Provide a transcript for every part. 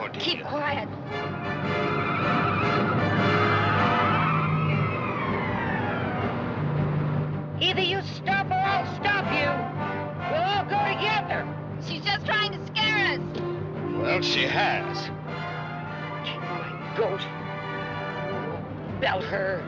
Cordelia. Keep quiet. Either you stop or I'll stop you. We'll all go together. She's just trying to scare us. Well, she has. My goat. Belt her.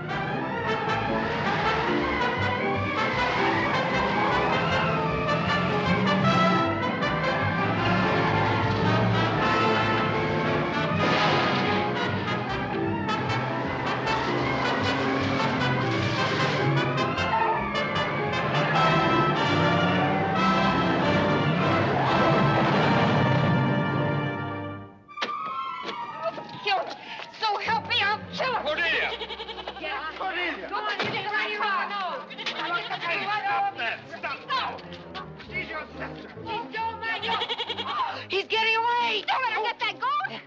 Cordelia! Yeah. Cordelia! Go on, you take her right here. No. Stop that! Stop! No. She's your sister. He's going my goat. He's getting away. Don't let her get that goat.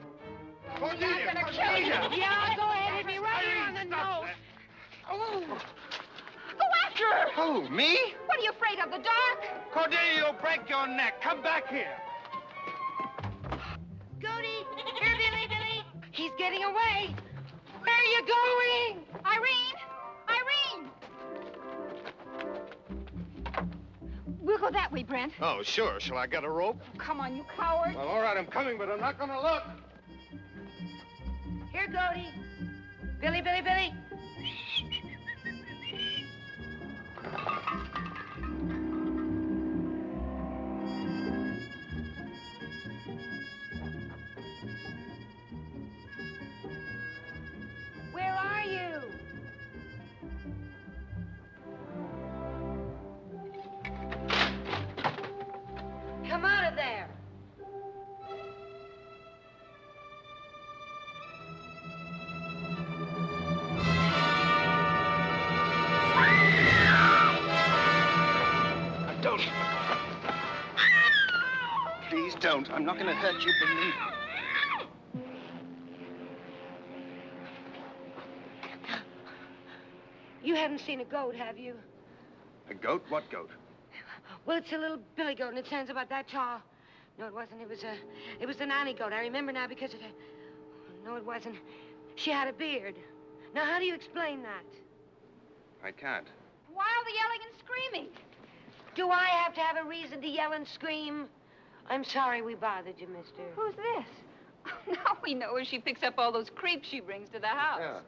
Cordelia! I'm gonna kill you. Yeah, go ahead, hit me right here on the Stop nose. that. Oh. Go after her. Who, me? What are you afraid of, the dark? Cordelia, you'll break your neck. Come back here. Goaty, here, Billy. He's getting away. Where are you going? Irene! We'll go that way, Brent. Oh, sure. Shall I get a rope? Come on, you coward. Well, all right, I'm coming, but I'm not gonna look. Here, Goaty. Billy. Where are you? Come out of there. Don't. Please don't. I'm not gonna hurt you, believe me. You haven't seen a goat, have you? A goat? What goat? Well, it's a little billy goat, and it stands about that tall. No, it wasn't. It was the nanny goat. I remember now because it... No, it wasn't. She had a beard. Now, how do you explain that? I can't. Why all the yelling and screaming? Do I have to have a reason to yell and scream? I'm sorry we bothered you, mister. Who's this? Now we know her. She picks up all those creeps she brings to the house. Yeah.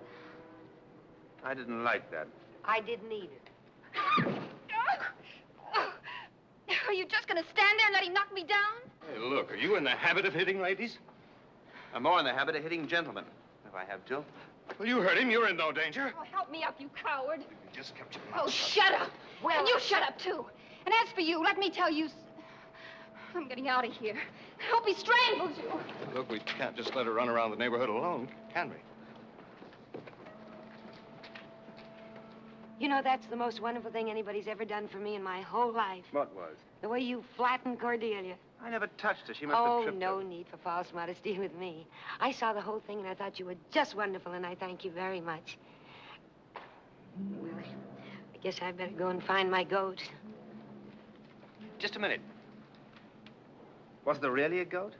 I didn't like that. I didn't either. Are you just going to stand there and let him knock me down? Hey, look, are you in the habit of hitting ladies? I'm more in the habit of hitting gentlemen, if I have to. Well, you hurt him. You're in no danger. Oh, help me up, you coward. You just kept your mouth Oh, shut. shut up. Well, And you shut up, too. And as for you, let me tell you... I'm getting out of here. I hope he strangles you. Look, we can't just let her run around the neighborhood alone, can we? You know, that's the most wonderful thing anybody's ever done for me in my whole life. What was? The way you flattened Cordelia. I never touched her. She must have Oh, tripped no her. need for false modesty with me. I saw the whole thing, and I thought you were just wonderful, and I thank you very much. Well, I guess I'd better go and find my goat. Just a minute. Was there really a goat?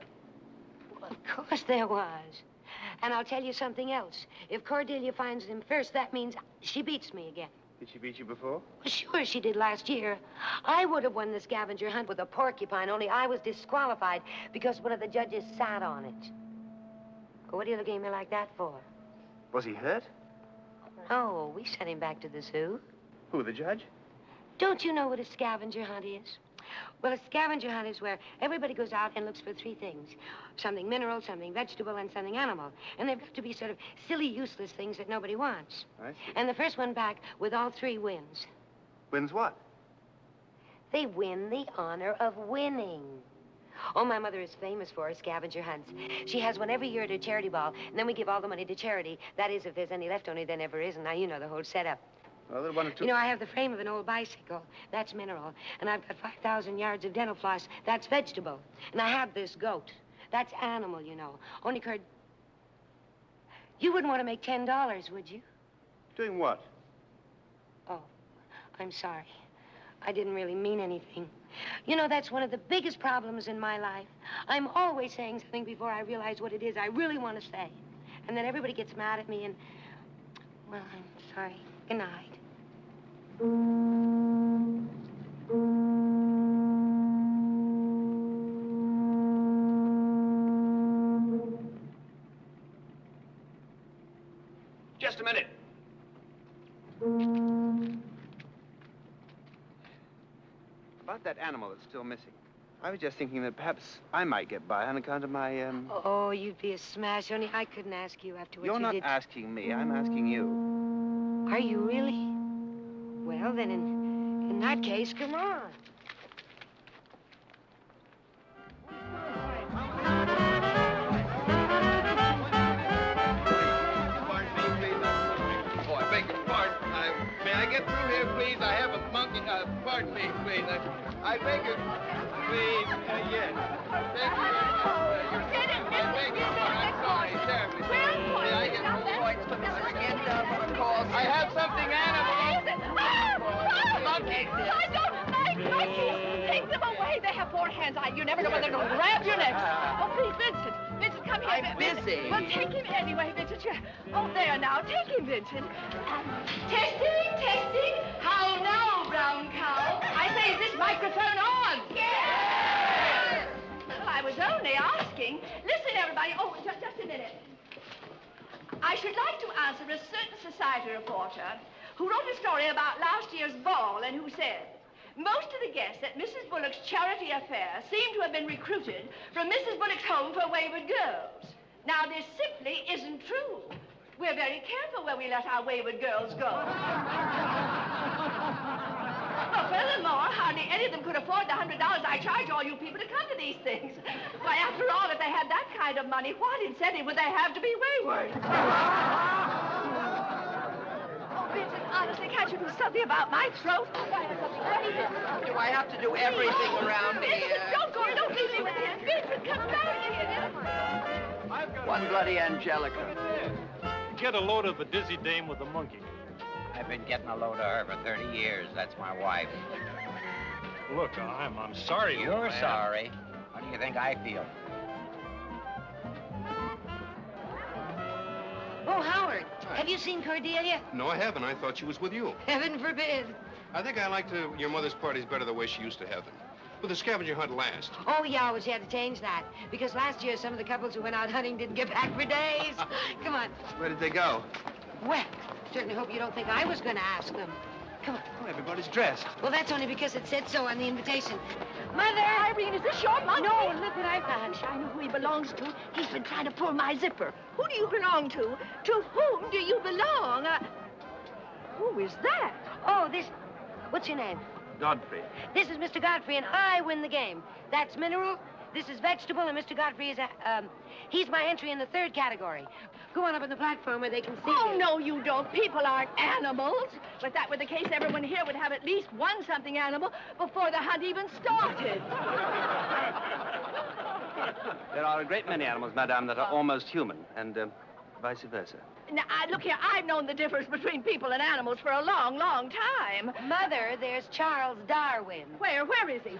Well, of course there was. And I'll tell you something else. If Cordelia finds him first, that means she beats me again. Did she beat you before? Well, sure she did last year. I would have won the scavenger hunt with a porcupine, only I was disqualified because one of the judges sat on it. Well, what are you looking at me like that for? Was he hurt? Oh, we sent him back to the zoo. Who, the judge? Don't you know what a scavenger hunt is? Well, a scavenger hunt is where everybody goes out and looks for three things. Something mineral, something vegetable, and something animal. And they've got to be sort of silly, useless things that nobody wants. I see. And the first one back with all three wins. Wins what? They win the honor of winning. Oh, my mother is famous for her scavenger hunts. She has one every year at her charity ball, and then we give all the money to charity. That is, if there's any left, only there never is. And now you know the whole setup. Well, there are one or two. You know, I have the frame of an old bicycle. That's mineral. And I've got 5,000 yards of dental floss. That's vegetable. And I have this goat. That's animal, you know. Only you wouldn't want to make $10, would you? Doing what? Oh, I'm sorry. I didn't really mean anything. You know, that's one of the biggest problems in my life. I'm always saying something before I realize what it is I really want to say. And then everybody gets mad at me and... Well, I'm sorry. Good night. Just a minute. About that animal that's still missing. I was just thinking that perhaps I might get by on account of my, Oh, you'd be a smash. Only I couldn't ask you after what You're you not did. asking me. I'm asking you. Are you really? Well, then, in that case, come on. May I get through here, please? I have a monkey. Pardon me, please. I beg you, please. Yes. Thank you very much. I beg you. I'm sorry, terribly sorry. May I get points for this agenda for a cause? I have something animal. Monkey. I don't like monkeys. Take them away. They have 4 hands. You never know when they're going to grab your necks. Oh, please, Vincent. Vincent, come here. I'm busy. Well, take him anyway, Vincent. Oh, there now. Take him, Vincent. Testing, testing. How now, brown cow? I say, is this microphone on? Yes! Well, I was only asking. Listen, everybody. Oh, just a minute. I should like to answer a certain society reporter who wrote a story about last year's ball and who said, most of the guests at Mrs. Bullock's charity affair seem to have been recruited from Mrs. Bullock's home for wayward girls. Now, this simply isn't true. We're very careful where we let our wayward girls go. Well, furthermore, hardly any of them could afford the $100 I charge all you people to come to these things. Why, after all, if they had that kind of money, what incentive would they have to be wayward? Oh, Vincent, honestly, can't you do something about my throat? Do I have to do everything around here? Vincent, don't go. Don't leave me with him. Vincent, come back here. One bloody Angelica. Get a load of the dizzy dame with the monkey. I've been getting a load of her for 30 years. That's my wife. Look, I'm sorry. You're sorry. How do you think I feel? Oh, Howard, have you seen Cordelia? No, I haven't. I thought she was with you. Heaven forbid. I think I liked your mother's parties better the way she used to have them. With the scavenger hunt last. Oh, yeah, well, she had to change that. Because last year, some of the couples who went out hunting didn't get back for days. Come on. Where did they go? Well, certainly hope you don't think I was going to ask them. Come on. Oh, everybody's dressed. Well, that's only because it said so on the invitation. Mother! Irene, is this your monkey? No, look what I found. I know who he belongs to. He's been trying to pull my zipper. Who do you belong to? To whom do you belong? Who is that? Oh, this... What's your name? Godfrey. This is Mr. Godfrey, and I win the game. That's mineral, this is vegetable, and Mr. Godfrey is he's my entry in the 3rd category. Go on up on the platform where they can see Oh, you. no, you don't. People aren't animals. If that were the case, everyone here would have at least one something animal before the hunt even started. There are a great many animals, madame, that are almost human, and vice versa. Now, look here, I've known the difference between people and animals for a long, long time. Mother, there's Charles Darwin. Where is he?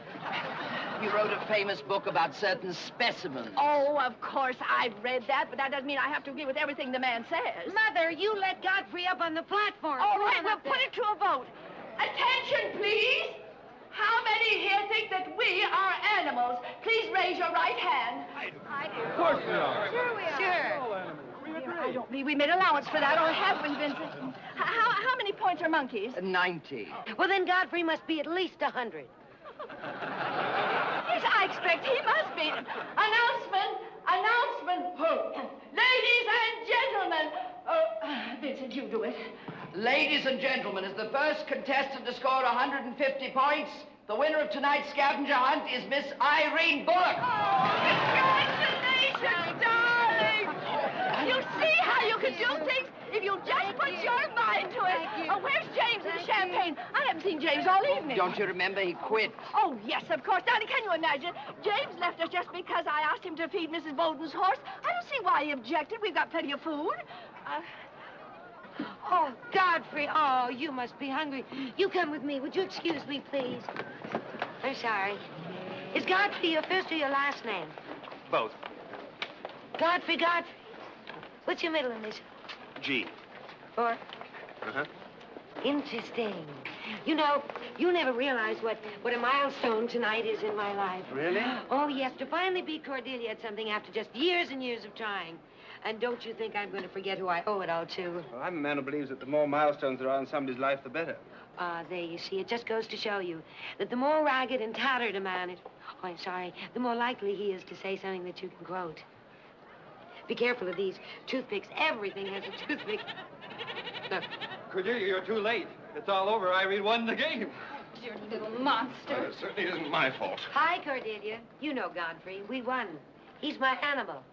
He wrote a famous book about certain specimens. Oh, of course, I've read that, but that doesn't mean I have to agree with everything the man says. Mother, you let Godfrey up on the platform. All Come right, on we'll up put there. it to a vote. Attention, please. How many here think that we are animals? Please raise your right hand. I do. Of course we are. Sure we are. Sure. I don't believe we made allowance for that, or have we, Vincent? How many points are monkeys? 90. Well, then Godfrey must be at least 100. Yes, I expect he must be. Announcement. Ladies and gentlemen. Vincent, you do it. Ladies and gentlemen, as the first contestant to score 150 points, the winner of tonight's scavenger hunt is Miss Irene Bullock. Congratulations, darling! You see how you can do things if you just put your mind to it. Thank you. Oh, where's James and the champagne? I haven't seen James all evening. Don't you remember he quit? Oh, yes, of course. Darling, can you imagine? James left us just because I asked him to feed Mrs. Bowden's horse. I don't see why he objected. We've got plenty of food. Oh, Godfrey, oh, you must be hungry. You come with me. Would you excuse me, please? I'm sorry. Is Godfrey your first or your last name? Both. Godfrey. What's your middle initial? G. Or? Uh-huh. Interesting. You know, you never realize what a milestone tonight is in my life. Really? Oh, yes, to finally beat Cordelia at something after just years and years of trying. And don't you think I'm going to forget who I owe it all to? Well, I'm a man who believes that the more milestones there are in somebody's life, the better. There, you see, it just goes to show you that the more ragged and tattered a man is, oh, I'm sorry, the more likely he is to say something that you can quote. Be careful of these toothpicks. Everything has a toothpick. Look. Cordelia, you're too late. It's all over. Irene won the game. You little monster. Well, it certainly isn't my fault. Hi, Cordelia. You know Godfrey. We won. He's my animal.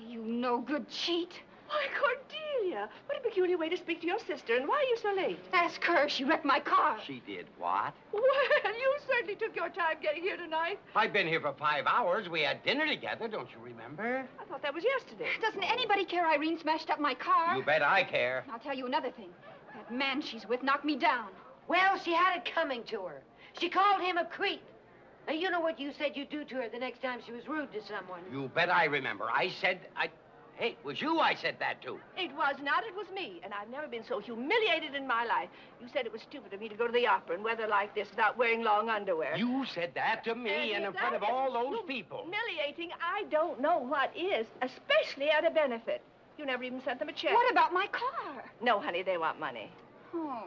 You no good cheat. Why, Cordelia, what a peculiar way to speak to your sister, and why are you so late? Ask her. She wrecked my car. She did what? Well, you certainly took your time getting here tonight. I've been here for 5 hours. We had dinner together, don't you remember? I thought that was yesterday. Doesn't anybody care Irene smashed up my car? You bet I care. I'll tell you another thing. That man she's with knocked me down. Well, she had it coming to her. She called him a creep. Now, you know what you said you'd do to her the next time she was rude to someone. You bet I remember. Hey, it was you I said that to. It was not, it was me, and I've never been so humiliated in my life. You said it was stupid of me to go to the opera in weather like this without wearing long underwear. You said that to me and in front of all those people. Humiliating, I don't know what is, especially at a benefit. You never even sent them a check. What about my car? No, honey, they want money. Oh.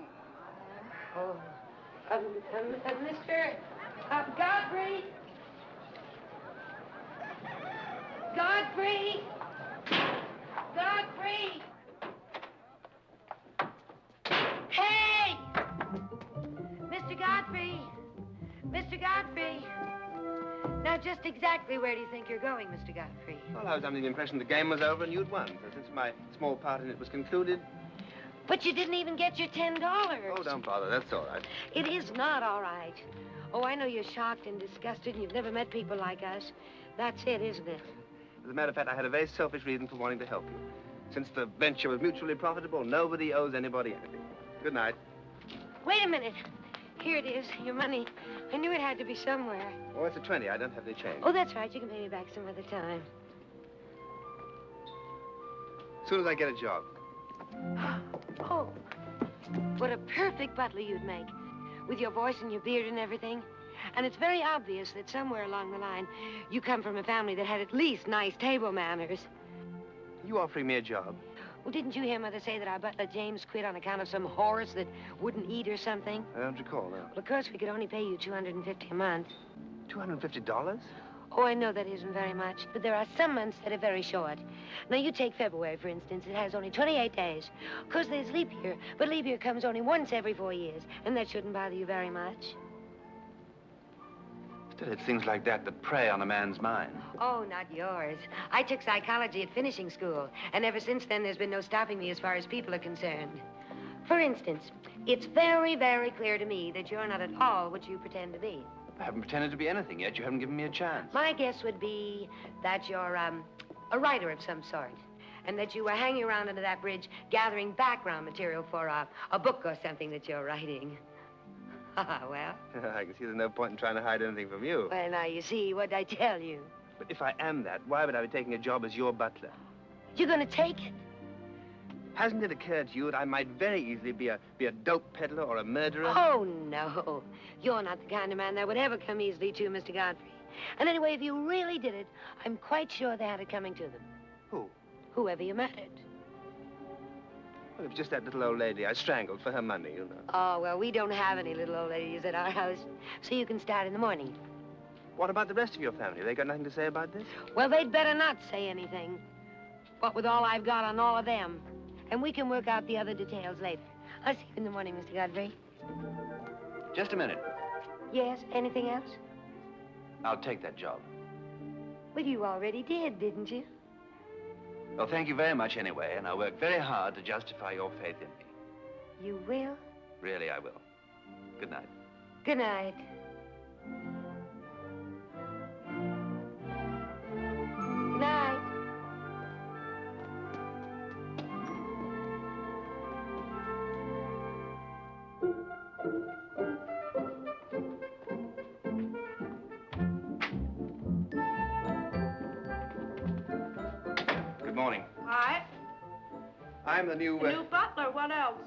Mr. Godfrey? Godfrey? Godfrey! Hey! Mr. Godfrey! Mr. Godfrey! Now, just exactly where do you think you're going, Mr. Godfrey? Well, I was under the impression the game was over and you'd won. So since my small part in it was concluded... But you didn't even get your $10. Oh, don't bother. That's all right. It is not all right. Oh, I know you're shocked and disgusted and you've never met people like us. That's it, isn't it? As a matter of fact, I had a very selfish reason for wanting to help you. Since the venture was mutually profitable, nobody owes anybody anything. Good night. Wait a minute. Here it is, your money. I knew it had to be somewhere. Oh, it's a 20. I don't have any change. Oh, that's right. You can pay me back some other time. As soon as I get a job. Oh, what a perfect butler you'd make. With your voice and your beard and everything. And it's very obvious that somewhere along the line, you come from a family that had at least nice table manners. You offering me a job? Well, didn't you hear Mother say that our butler James quit on account of some horse that wouldn't eat or something? I don't recall, no. Well, of course, we could only pay you $250 a month. $250? Oh, I know that isn't very much, but there are some months that are very short. Now, you take February, for instance. It has only 28 days. Of course, there's leap year, but leap year comes only once every 4 years, and that shouldn't bother you very much. Still, it's things like that that prey on a man's mind. Oh, not yours. I took psychology at finishing school, and ever since then, there's been no stopping me as far as people are concerned. For instance, it's very, very clear to me that you're not at all what you pretend to be. I haven't pretended to be anything yet. You haven't given me a chance. My guess would be that you're, a writer of some sort, and that you were hanging around under that bridge gathering background material for a book or something that you're writing. Well? I can see there's no point in trying to hide anything from you. Well, now, you see, what'd I tell you? But if I am that, why would I be taking a job as your butler? You're gonna take it? Hasn't it occurred to you that I might very easily be a dope peddler or a murderer? Oh, no. You're not the kind of man that would ever come easily to, Mr. Godfrey. And anyway, if you really did it, I'm quite sure they had it coming to them. Who? Whoever you murdered. Well, it was just that little old lady I strangled for her money, you know. Oh, well, we don't have any little old ladies at our house, so you can start in the morning. What about the rest of your family? They got nothing to say about this? Well, they'd better not say anything. What with all I've got on all of them. And we can work out the other details later. I'll see you in the morning, Mr. Godfrey. Just a minute. Yes, anything else? I'll take that job. Well, you already did, didn't you? Well, thank you very much anyway, and I'll work very hard to justify your faith in me. You will? Really, I will. Good night. Good night. Good night. I'm the new... New butler, what else?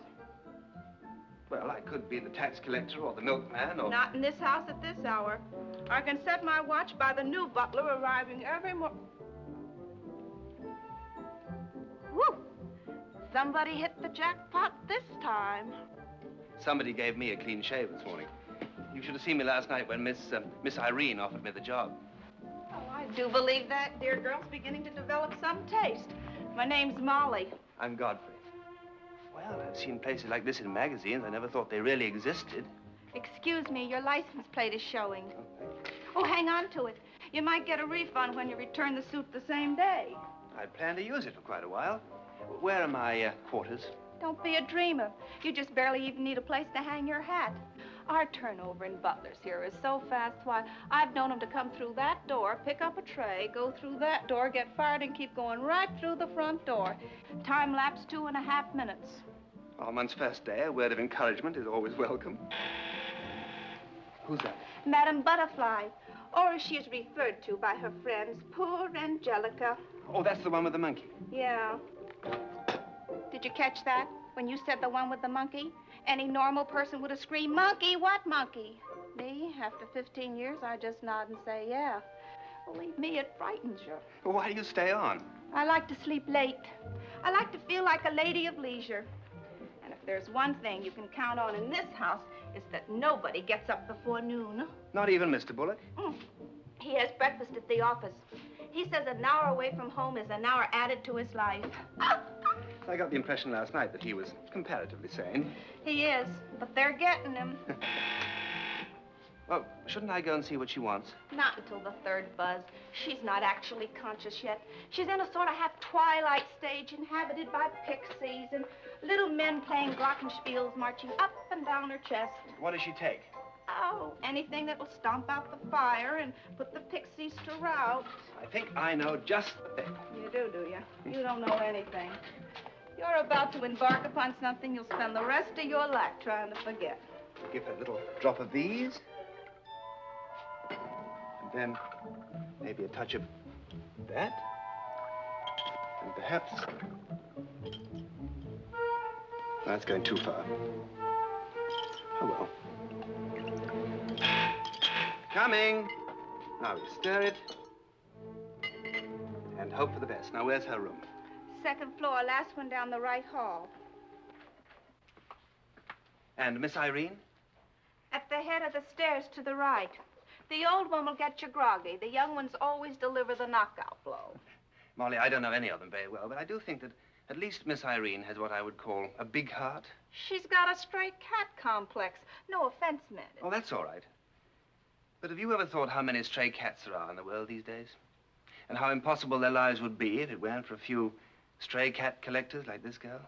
Well, I could be the tax collector or the milkman or... Not in this house at this hour. I can set my watch by the new butler arriving every morning. Woo! Somebody hit the jackpot this time. Somebody gave me a clean shave this morning. You should have seen me last night when Miss Irene offered me the job. Oh, I do believe that dear girl's beginning to develop some taste. My name's Molly. I'm Godfrey. Well, I've seen places like this in magazines. I never thought they really existed. Excuse me, your license plate is showing. Oh, hang on to it. You might get a refund when you return the suit the same day. I plan to use it for quite a while. Where are my quarters? Don't be a dreamer. You just barely even need a place to hang your hat. Our turnover in butlers here is so fast. Why, I've known them to come through that door, pick up a tray, go through that door, get fired, and keep going right through the front door. Time lapse 2.5 minutes. On one's first day, a word of encouragement is always welcome. Who's that? Madame Butterfly, or as she is referred to by her friends, poor Angelica. Oh, that's the one with the monkey. Yeah. Did you catch that when you said the one with the monkey? Any normal person would have screamed, "Monkey, what monkey?" Me, after 15 years, I just nod and say, yeah. Believe me, it frightens you. Well, why do you stay on? I like to sleep late. I like to feel like a lady of leisure. And if there's one thing you can count on in this house, it's that nobody gets up before noon. Not even Mr. Bullock? He has breakfast at the office. He says an hour away from home is an hour added to his life. I got the impression last night that he was comparatively sane. He is, but they're getting him. Well, shouldn't I go and see what she wants? Not until the third buzz. She's not actually conscious yet. She's in a sort of half-twilight stage inhabited by pixies and little men playing glockenspiels marching up and down her chest. What does she take? Oh, anything that will stomp out the fire and put the pixies to rout. I think I know just the thing. You do you? You don't know anything. You're about to embark upon something you'll spend the rest of your life trying to forget. Give her a little drop of these. And then maybe a touch of that. And perhaps... That's going too far. Oh, well. Coming. Now we stir it. And hope for the best. Now, where's her room? Second floor, last one down the right hall. And Miss Irene? At the head of the stairs to the right. The old one will get you groggy. The young ones always deliver the knockout blow. Molly, I don't know any of them very well, but I do think that at least Miss Irene has what I would call a big heart. She's got a stray cat complex. No offense meant. Oh, that's all right. But have you ever thought how many stray cats there are in the world these days? And how impossible their lives would be if it weren't for a few stray cat collectors like this girl?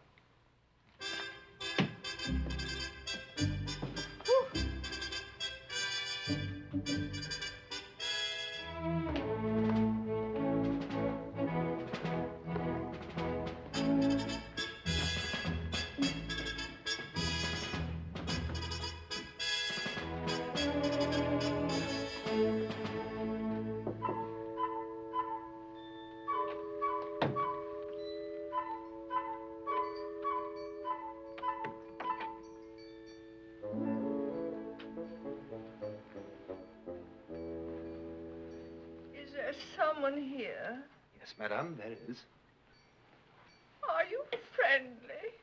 Someone here? Yes, madame, there is. Are you friendly?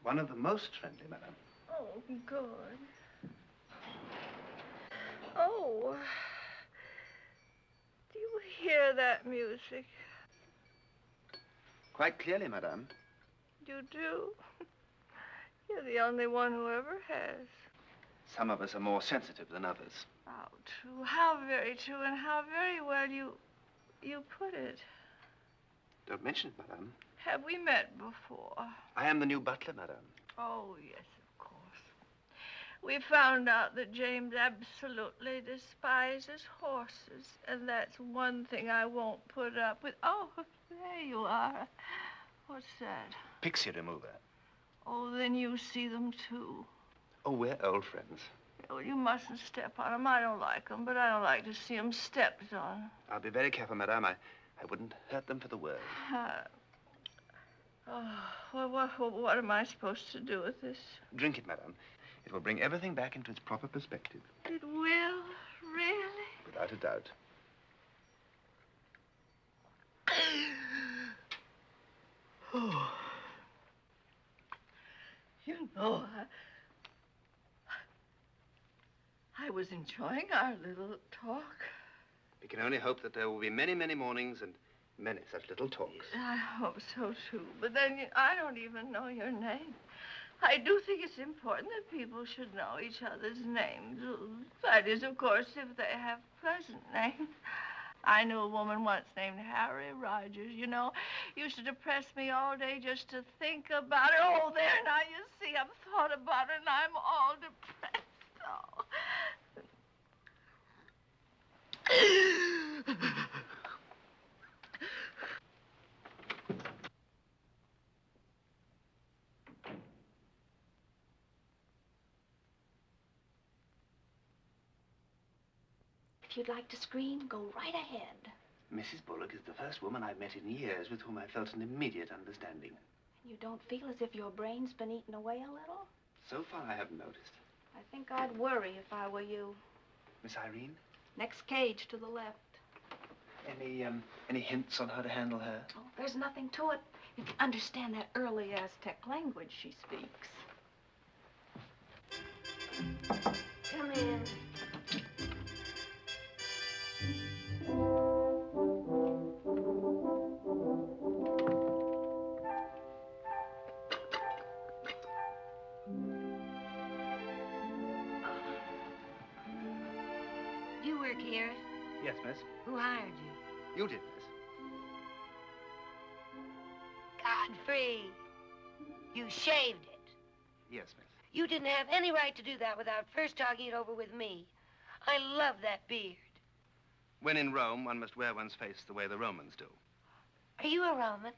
One of the most friendly, madame. Oh, good. Oh. Do you hear that music? Quite clearly, madame. You do? You're the only one who ever has. Some of us are more sensitive than others. How true. How very true, and how very well you put it. Don't mention it, madame. Have we met before? I am the new butler, madame. Oh, yes, of course. We found out that James absolutely despises horses, and that's one thing I won't put up with. Oh, there you are. What's that? Pixie remover. Oh, then you see them, too. Oh, we're old friends. Oh, you mustn't step on them. I don't like them, but I don't like to see them stepped on. I'll be very careful, madame. I wouldn't hurt them for the world. Oh, well, what am I supposed to do with this? Drink it, madame. It will bring everything back into its proper perspective. It will? Really? Without a doubt. Oh. You know, I was enjoying our little talk. We can only hope that there will be many, many mornings and many such little talks. I hope so, too. But then I don't even know your name. I do think it's important that people should know each other's names. That is, of course, if they have pleasant names. I knew a woman once named Harry Rogers, you know. Used to depress me all day just to think about it. Oh, there, now you see, I've thought about it and I'm all depressed. Oh. If you'd like to scream, go right ahead. Mrs. Bullock is the first woman I've met in years with whom I felt an immediate understanding. And you don't feel as if your brain's been eaten away a little? So far, I haven't noticed. I think I'd worry if I were you. Miss Irene? Next cage to the left. Any hints on how to handle her? Oh, there's nothing to it. If you understand that early Aztec language she speaks. Come in. You work here? Yes, miss. Who hired you? You did, miss. Godfrey. You shaved it. Yes, miss. You didn't have any right to do that without first talking it over with me. I love that beard. When in Rome, one must wear one's face the way the Romans do. Are you a Roman?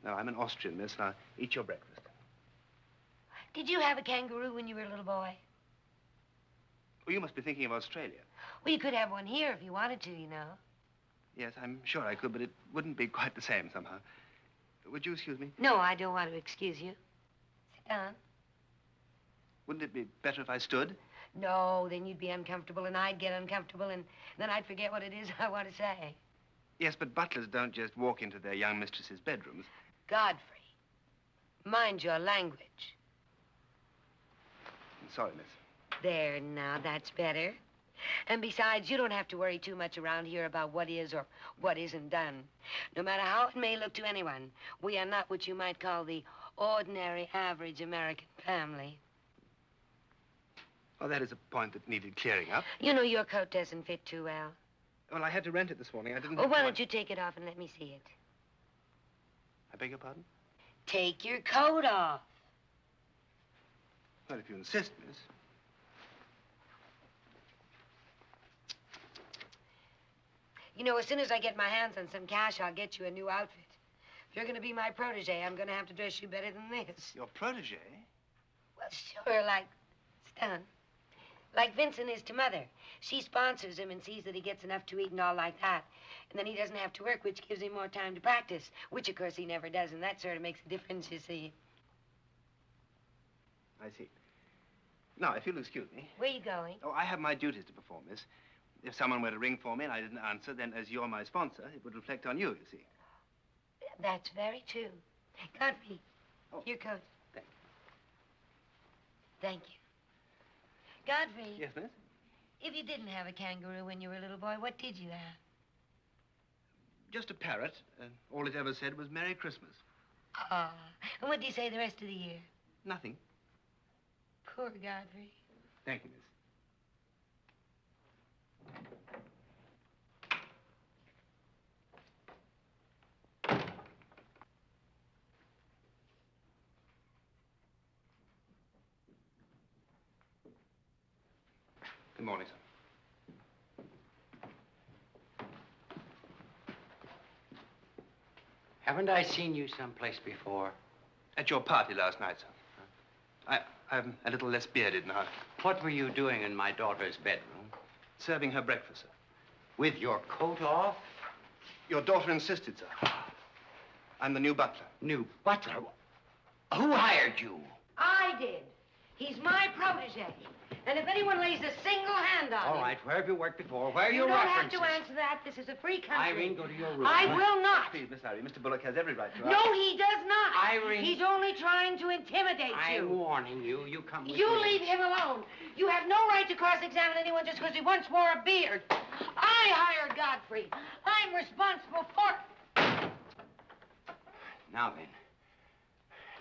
No, I'm an Austrian, miss. Now, eat your breakfast. Did you have a kangaroo when you were a little boy? Oh, you must be thinking of Australia. Well, you could have one here if you wanted to, you know. Yes, I'm sure I could, but it wouldn't be quite the same somehow. Would you excuse me? No, I don't want to excuse you. Sit down. Wouldn't it be better if I stood? No, then you'd be uncomfortable and I'd get uncomfortable and then I'd forget what it is I want to say. Yes, but butlers don't just walk into their young mistresses' bedrooms. Godfrey, mind your language. I'm sorry, miss. There, now, that's better. And besides, you don't have to worry too much around here about what is or what isn't done. No matter how it may look to anyone, we are not what you might call the ordinary, average American family. Well, that is a point that needed clearing up. You know your coat doesn't fit too well. Well, I had to rent it this morning. I didn't Oh, have why time. don't you take it off and let me see it? I beg your pardon? Take your coat off. Well, if you insist, miss. You know, as soon as I get my hands on some cash, I'll get you a new outfit. If you're going to be my protege, I'm going to have to dress you better than this. Your protege? Well, sure, like Stan. Like Vincent is to Mother. She sponsors him and sees that he gets enough to eat and all like that. And then he doesn't have to work, which gives him more time to practice, which, of course, he never does, and that sort of makes a difference, you see. I see. Now, if you'll excuse me. Where are you going? Oh, I have my duties to perform, miss. If someone were to ring for me and I didn't answer, then as you're my sponsor, it would reflect on you, you see. That's very true. Godfrey, your coat. Thank you. Godfrey. Yes, miss? If you didn't have a kangaroo when you were a little boy, what did you have? Just a parrot. All it ever said was Merry Christmas. Ah, and what did you say the rest of the year? Nothing. Poor Godfrey. Thank you, miss. Good morning, sir. Haven't I seen you someplace before? At your party last night, sir. I'm a little less bearded now. What were you doing in my daughter's bedroom? Serving her breakfast, sir. With your coat off? Your daughter insisted, sir. I'm the new butler. New butler? Who hired you? I did. He's my protege. And if anyone lays a single hand on him... All right, where have you worked before? Where are You your don't references? have to answer that. This is a free country. Irene, go to your room. I will not. Please, Miss Irene, Mr. Bullock has every right to... No, he does not. Irene. He's only trying to intimidate you. I'm warning you. You come with You me. leave him alone. You have no right to cross-examine anyone just because he once wore a beard. I hired Godfrey. I'm responsible for... Now then,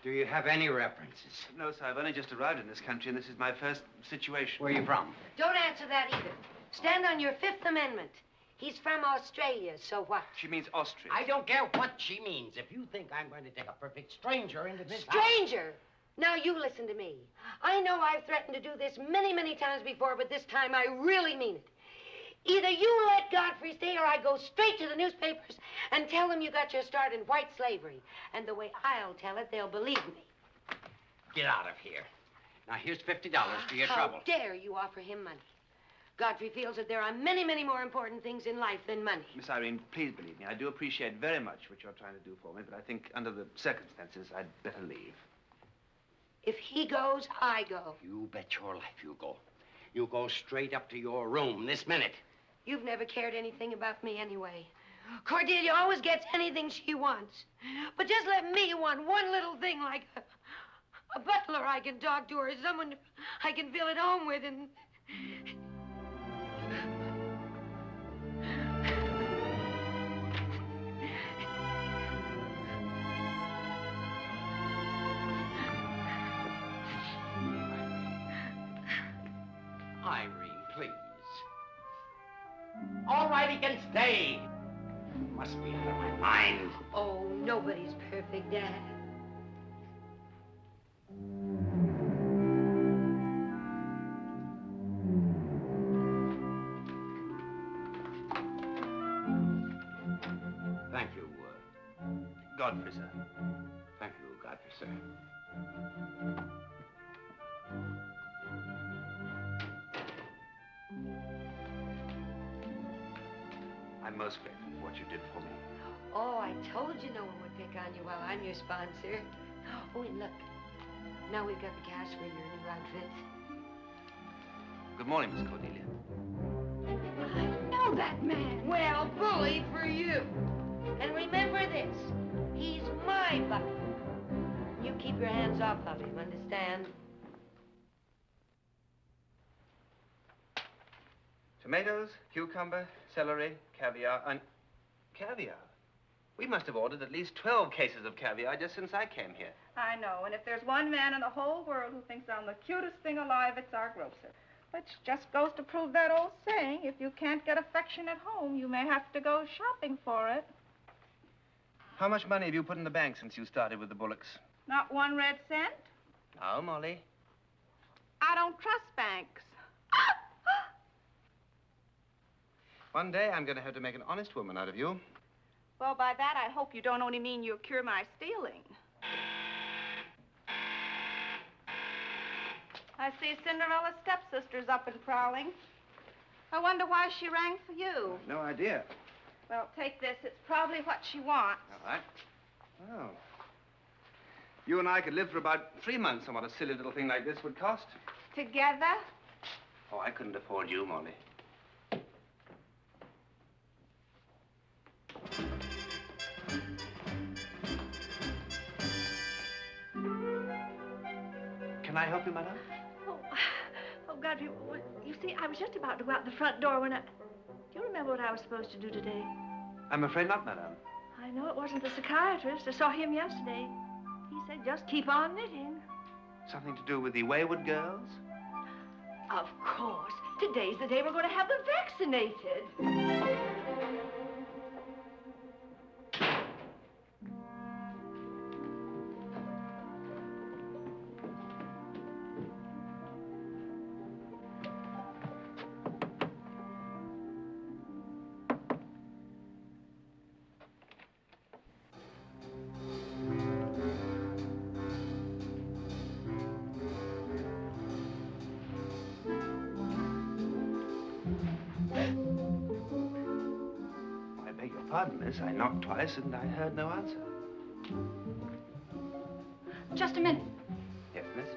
do you have any references? No, sir, I've only just arrived in this country, and this is my first situation. Where are you from? Don't answer that either. Stand on your Fifth Amendment. He's from Australia, so what? She means Austria. I don't care what she means. If you think I'm going to take a perfect stranger into this house... Stranger? Now, you listen to me. I know I've threatened to do this many, many times before, but this time I really mean it. Either you let Godfrey stay or I go straight to the newspapers and tell them you got your start in white slavery. And the way I'll tell it, they'll believe me. Get out of here. Now, here's $50 for your How trouble. dare you offer him money? Godfrey feels that there are many, many more important things in life than money. Miss Irene, please believe me. I do appreciate very much what you're trying to do for me, but I think under the circumstances, I'd better leave. If he goes, I go. You bet your life you go. You go straight up to your room this minute. You've never cared anything about me anyway. Cordelia always gets anything she wants. But just let me want one little thing like a butler I can talk to or someone I can feel at home with and... Irene, please. All right, he can stay. Must be out of my mind. Oh, nobody's perfect, Dad. Thank you, Godfrey, sir. thank you, Godfrey, sir. I'm most grateful for what you did for me. Oh, I told you no one would pick on you while I'm your sponsor. Oh, and look. Now we've got the cash for your new outfit. Good morning, Miss Cordelia. I know that man. Well, bully for you. And remember this. He's my butler. You keep your hands off of him, understand? Tomatoes, cucumber, celery, caviar, and... Caviar? We must have ordered at least 12 cases of caviar just since I came here. I know, and if there's one man in the whole world who thinks I'm the cutest thing alive, it's our grocer. Which just goes to prove that old saying, if you can't get affection at home, you may have to go shopping for it. How much money have you put in the bank since you started with the Bullocks? Not 1 red cent. No, Molly. I don't trust banks. One day I'm going to have to make an honest woman out of you. Well, by that, I hope you don't only mean you'll cure my stealing. I see Cinderella's stepsister's up and prowling. I wonder why she rang for you. No idea. Well, take this. It's probably what she wants. All right. Oh. You and I could live for about 3 months on what a silly little thing like this would cost. Together? Oh, I couldn't afford you, Molly. Can I help you, madam? Oh, Godfrey, you see, I was just about to go out the front door when I... Do you remember what I was supposed to do today? I'm afraid not, madam. I know it wasn't the psychiatrist. I saw him yesterday. He said just keep on knitting. Something to do with the wayward girls? Of course. Today's the day we're going to have them vaccinated. I beg your pardon, miss. I knocked twice and I heard no answer. Just a minute. Yes, miss?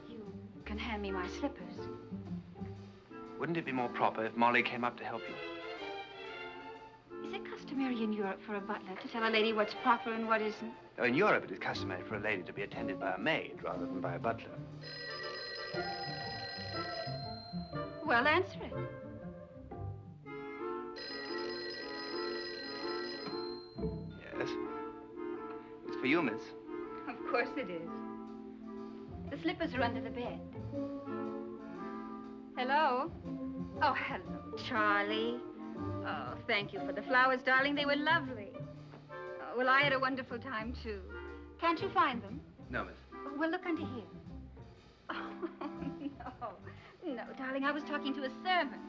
You can hand me my slippers. Wouldn't it be more proper if Molly came up to help you? Is it customary in Europe for a butler to tell a lady what's proper and what isn't? Oh, in Europe, it is customary for a lady to be attended by a maid rather than by a butler. Well, answer it. Yes. It's for you, miss. Of course it is. The slippers are under the bed. Hello? Oh, hello, Charlie. Oh, thank you for the flowers, darling. They were lovely. Oh, well, I had a wonderful time, too. Can't you find them? No, miss. Oh, well, look under here. Oh, no. No, darling, I was talking to a servant.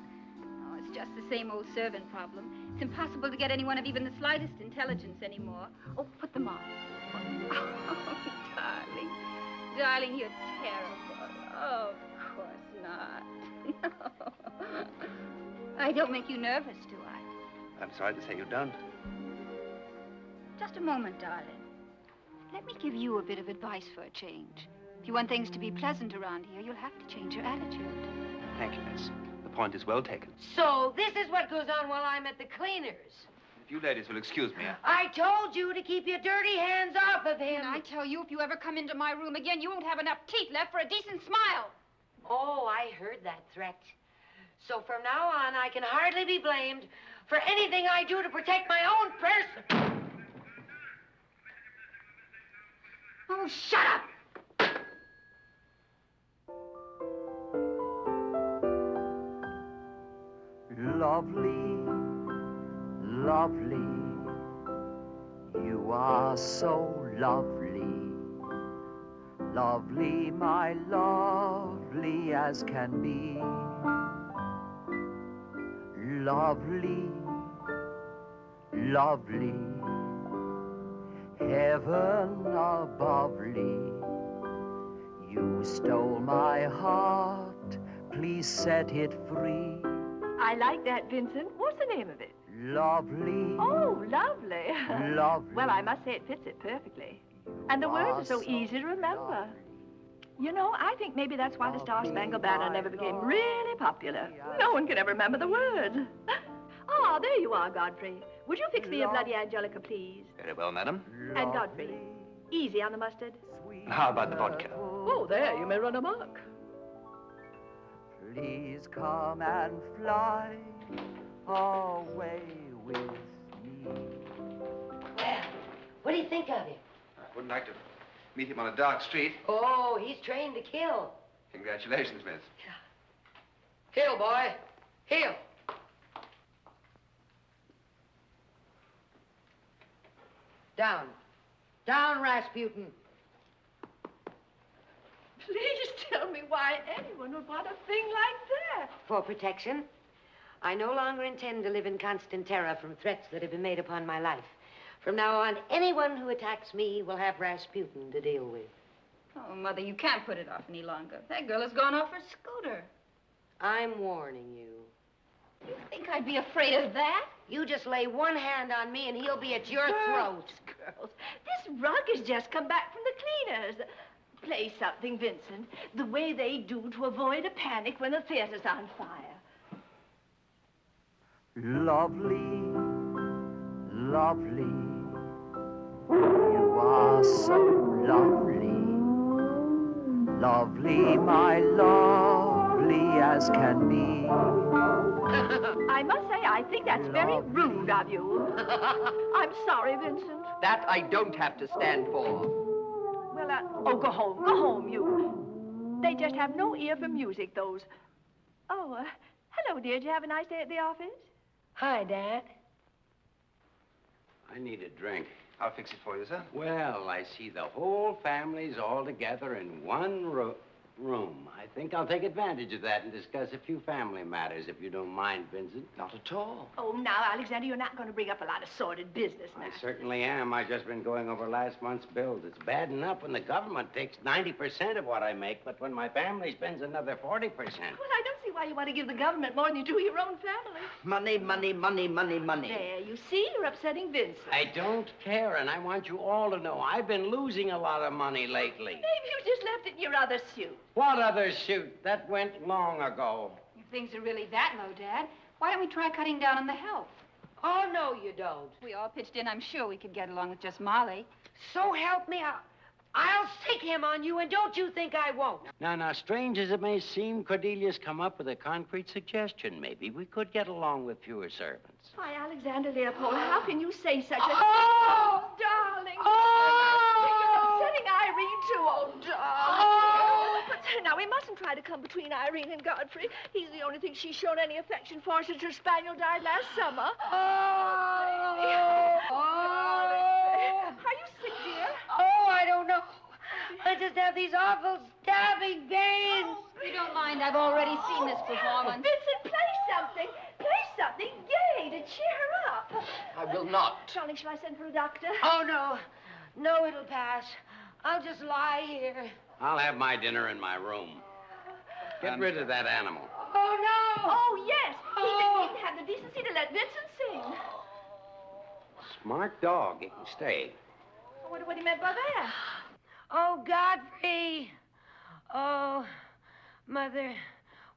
Oh, it's just the same old servant problem. It's impossible to get anyone of even the slightest intelligence anymore. Oh, put them on. Oh, darling. Darling, you're terrible. Oh, of course not. No. I don't make you nervous, do I? I'm sorry to say you don't. Just a moment, darling. Let me give you a bit of advice for a change. If you want things to be pleasant around here, you'll have to change your attitude. Thank you, miss. The point is well taken. So this is what goes on while I'm at the cleaners. If you ladies will excuse me, I told you to keep your dirty hands off of him. And I tell you, if you ever come into my room again, you won't have enough teeth left for a decent smile. Oh, I heard that threat. So from now on, I can hardly be blamed for anything I do to protect my own person. Oh, shut up! Lovely, lovely, you are so lovely. Lovely, my lovely as can be. Lovely, lovely, heaven abovely. You stole my heart, please set it free. I like that, Vincent. What's the name of it? Lovely. Oh, lovely. Lovely. Well, I must say it fits it perfectly. And the words are so easy to remember. You know, I think maybe that's why the Star Spangled Banner never became really popular. No one can ever remember the words. Oh, there you are, Godfrey. Would you fix me a Bloody Angelica, please? Very well, madam. And Godfrey, easy on the mustard. How about the vodka? Oh, there, you may run amok. Please come and fly away with me. Well, what do you think of him? I wouldn't like to meet him on a dark street. Oh, he's trained to kill. Congratulations, miss. Kill, boy. Kill. Down. Down, Rasputin. Please tell me why anyone would want a thing like that. For protection, I no longer intend to live in constant terror from threats that have been made upon my life. From now on, anyone who attacks me will have Rasputin to deal with. Oh, Mother, you can't put it off any longer. That girl has gone off her scooter. I'm warning you. You think I'd be afraid of that? You just lay one hand on me and he'll be at your throat. Girls, this rug has just come back from the cleaners. Play something, Vincent, the way they do to avoid a panic when the theater's on fire. Lovely, lovely, you are so lovely. Lovely, my lovely as can be. I must say, I think that's very rude of you. I'm sorry, Vincent. That I don't have to stand for. Well, oh, go home, you. They just have no ear for music, those. Oh, hello, dear. Did you have a nice day at the office? Hi, Dad. I need a drink. I'll fix it for you, sir. Well, I see the whole family's all together in one room. I think I'll take advantage of that and discuss a few family matters, if you don't mind, Vincent. Not at all. Oh, now, Alexander, you're not going to bring up a lot of sordid business now. I certainly am. I've just been going over last month's bills. It's bad enough when the government takes 90% of what I make, but when my family spends another 40%. Well, I don't see why why you want to give the government more than you do your own family. Money, money, money, money, money. There, you see, you're upsetting Vincent. I don't care, and I want you all to know I've been losing a lot of money lately. Maybe you just left it in your other suit. What other suit? That went long ago. If things are really that low, Dad, why don't we try cutting down on the help? Oh, no, you don't. If we all pitched in, I'm sure we could get along with just Molly. So help me out. I'll stick him on you, and don't you think I won't. Now, strange as it may seem, Cordelia's come up with a concrete suggestion. Maybe we could get along with fewer servants. Why, Alexander Leopold, how can you say such a... Oh! Darling. Oh! You're upsetting Irene, too. Oh, darling. Oh! But now, we mustn't try to come between Irene and Godfrey. He's the only thing she's shown any affection for since her spaniel died last summer. Oh! Darling. Are you sick, dear? Oh, I don't know. I just have these awful stabbing pains. Oh, you don't mind, I've already seen this performance. Vincent, play something. Play something gay to cheer her up. I will not. Darling, shall I send for a doctor? Oh, no. No, it'll pass. I'll just lie here. I'll have my dinner in my room. Get rid of that animal. Oh, no. Oh, yes. Oh. He didn't have the decency to let Vincent sing. Smart dog. He can stay. I wonder what he meant by that. Oh, Godfrey. Oh, Mother,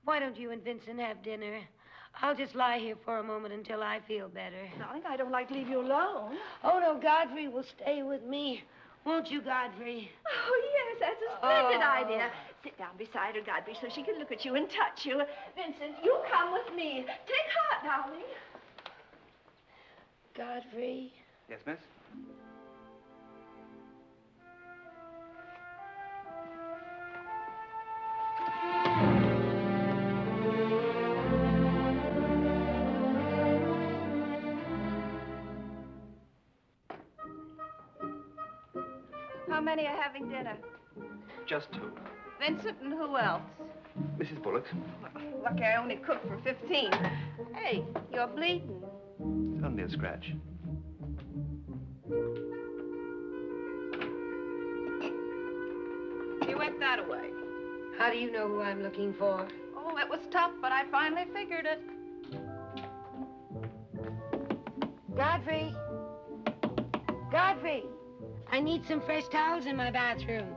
why don't you and Vincent have dinner? I'll just lie here for a moment until I feel better. Darling, I don't like to leave you alone. Oh, no, Godfrey will stay with me. Won't you, Godfrey? Oh, yes, that's a splendid idea. Sit down beside her, Godfrey, so she can look at you and touch you. Vincent, you come with me. Take heart, darling. Godfrey? Yes, miss? How many are having dinner? Just two. Vincent and who else? Mrs. Bullock. Lucky I only cooked for 15. Hey, you're bleeding. It's only a scratch. You went that away. How do you know who I'm looking for? Oh, it was tough, but I finally figured it. Godfrey? Godfrey! I need some fresh towels in my bathroom.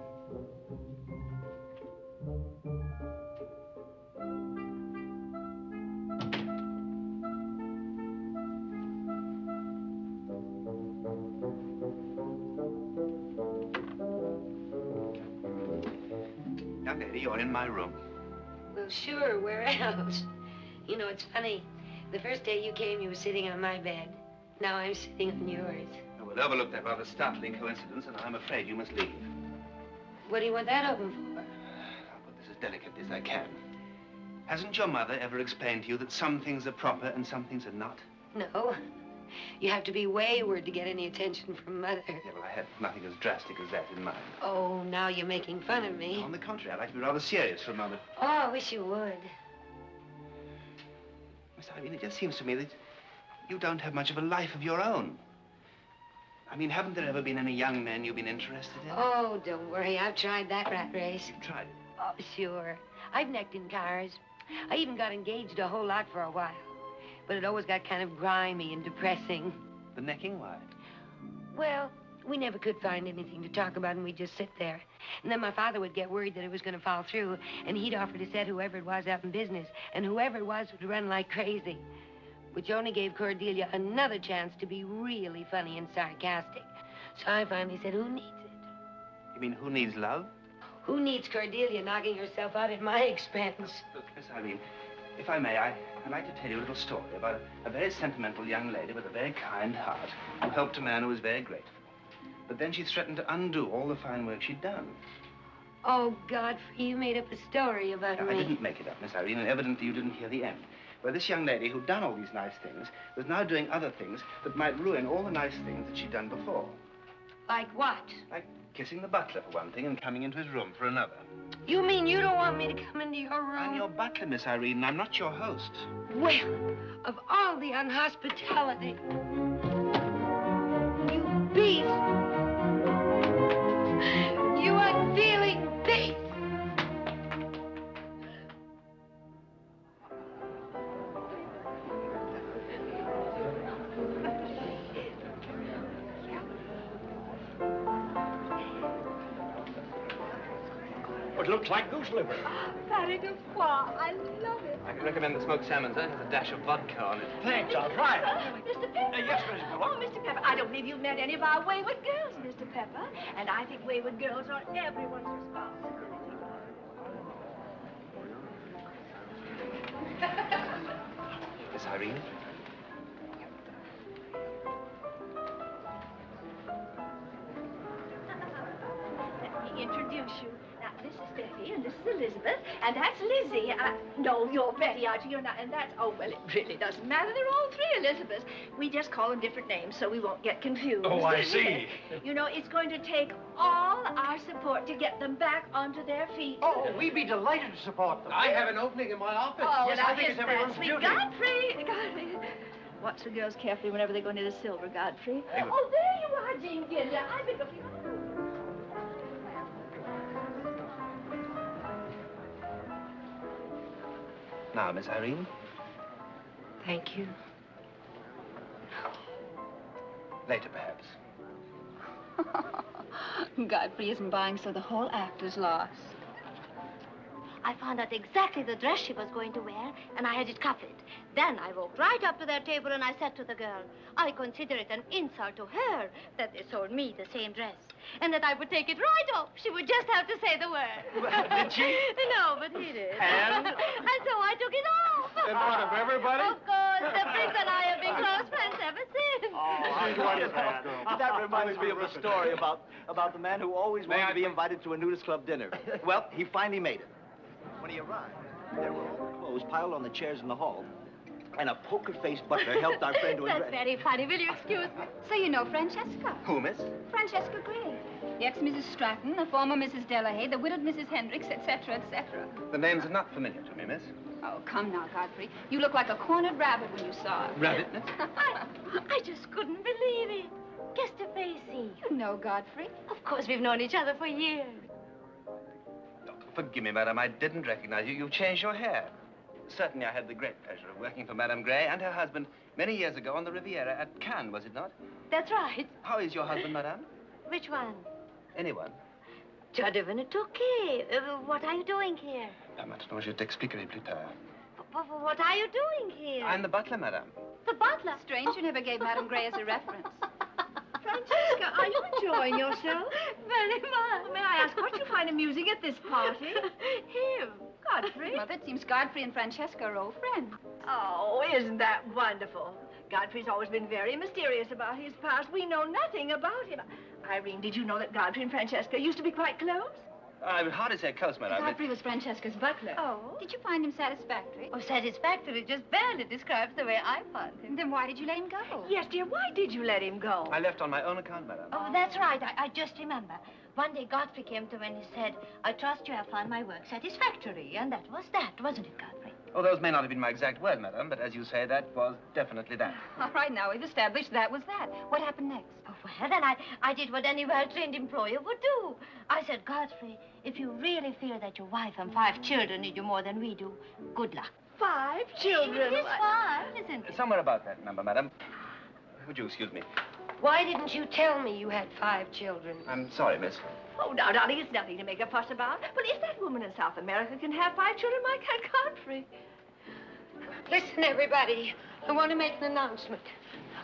Young lady, you're in my room. Well, sure, where else? You know, it's funny. The first day you came, you were sitting on my bed. Now I'm sitting on yours. I will overlook that rather startling coincidence, and I'm afraid you must leave. What do you want that open for? I'll put this as delicately as I can. Hasn't your mother ever explained to you that some things are proper and some things are not? No. You have to be wayward to get any attention from Mother. Yeah, well, I had nothing as drastic as that in mind. Oh, now you're making fun of me. On the contrary, I'd like to be rather serious for a moment. Oh, I wish you would. Miss Irene, it just seems to me that you don't have much of a life of your own. I mean, haven't there ever been any young men you've been interested in? Oh, don't worry. I've tried that rat race. You tried it. Oh, sure. I've necked in cars. I even got engaged a whole lot for a while. But it always got kind of grimy and depressing. The necking? Why? Well, we never could find anything to talk about, and we'd just sit there. And then my father would get worried that it was going to fall through, and he'd offer to set whoever it was out in business, and whoever it was would run like crazy, which only gave Cordelia another chance to be really funny and sarcastic. So I finally said, who needs it? You mean who needs love? Who needs Cordelia knocking herself out at my expense? Look, Miss Irene, if I may, I'd like to tell you a little story about a very sentimental young lady with a very kind heart who helped a man who was very grateful. But then she threatened to undo all the fine work she'd done. Oh, Godfrey, you made up a story about Now, me. I didn't make it up, Miss Irene, and evidently you didn't hear the end. Well, this young lady who'd done all these nice things was now doing other things that might ruin all the nice things that she'd done before. Like what? Like kissing the butler for one thing and coming into his room for another. You mean you don't want me to come into your room? I'm your butler, Miss Irene, and I'm not your host. Well, of all the unhospitality. You beast! You unfeeling beast! it looks like goose liver. Patty de foie. I love it. I can recommend the smoked salmon, sir. It has a dash of vodka on it. Thanks, I'll try it. Mr. Pepper. Yes, Miss Miller. Oh, Mr. Pepper, I don't believe you've met any of our wayward girls, Mr. Pepper. And I think wayward girls are everyone's responsibility. Miss Irene? Let me introduce you. Now, this is Betty, and this is Elizabeth, and that's Lizzie. No, you're Betty, aren't you? You're not, and that's, oh, well, it really doesn't matter. They're all three Elizabeths. We just call them different names so we won't get confused. Oh, I see. You know, it's going to take all our support to get them back onto their feet. Oh, we'd be delighted to support them. I have an opening in my office. Oh, yes, now, I think it's everyone's sweet duty. Godfrey. Watch the girls carefully whenever they go near the silver, Godfrey. Oh, there you are, Jean Ginger. I beg of you. Now, Miss Irene. Thank you. Later, perhaps. Godfrey isn't buying, so the whole act is lost. I found out exactly the dress she was going to wear, and I had it copied. Then I walked right up to their table, and I said to the girl, I consider it an insult to her that they sold me the same dress, and that I would take it right off. She would just have to say the word. Did she? No, but he did. And? And so I took it off. In front of everybody? Of course. The prince and I have been close friends ever since. That reminds me of a story about the man who always wanted to be invited to a nudist club dinner. Well, he finally made it. When he arrived, there were all the clothes piled on the chairs in the hall, and a poker-faced butler helped our friend to That's undress. very funny. Will you excuse me? So you know Francesca. Who, miss? Francesca Gray. The ex-Mrs. Stratton, the former Mrs. Delahaye, the widowed Mrs. Hendricks, etc., etc. The names are not familiar to me, miss. Oh, come now, Godfrey. You look like a cornered rabbit when you saw her. Rabbit, miss? I just couldn't believe it. Just a facey. You know Godfrey. Of course, we've known each other for years. Forgive me, madam, I didn't recognize you. You've changed your hair. Certainly, I had the great pleasure of working for Madame Gray and her husband many years ago on the Riviera at Cannes, was it not? That's right. How is your husband, madame? Which one? Anyone? Je devenais okay. What are you doing here? Maintenant, je t'expliquerai plus tard. What are you doing here? I'm the butler, madame. The butler. Strange you never gave Madame Gray as a reference. Francesca, are you enjoying yourself? Very much. May I ask what you find amusing at this party? Him. Godfrey? Well, it seems Godfrey and Francesca are old friends. Oh, isn't that wonderful? Godfrey's always been very mysterious about his past. We know nothing about him. Irene, did you know that Godfrey and Francesca used to be quite close? I would hardly say close, madame. Godfrey was Francesca's butler. Oh? Did you find him satisfactory? Oh, satisfactory just barely describes the way I found him. Then why did you let him go? Yes, dear, why did you let him go? I left on my own account, madame. Oh, that's right. I just remember. One day Godfrey came to me and he said, I trust you have found my work satisfactory. And that was that, wasn't it, Godfrey? Oh, those may not have been my exact words, madame, but as you say, that was definitely that. All right, now we've established that was that. What happened next? Oh, well, then I did what any well-trained employer would do. I said, Godfrey, if you really feel that your wife and 5 children need you more than we do, good luck. 5 children? It is 5, isn't it? Somewhere about that number, madame. Would you excuse me? Why didn't you tell me you had 5 children? I'm sorry, miss. Oh, now, darling, it's nothing to make a fuss about. But if that woman in South America can have 5 children, why can't Godfrey? Listen, everybody. I want to make an announcement.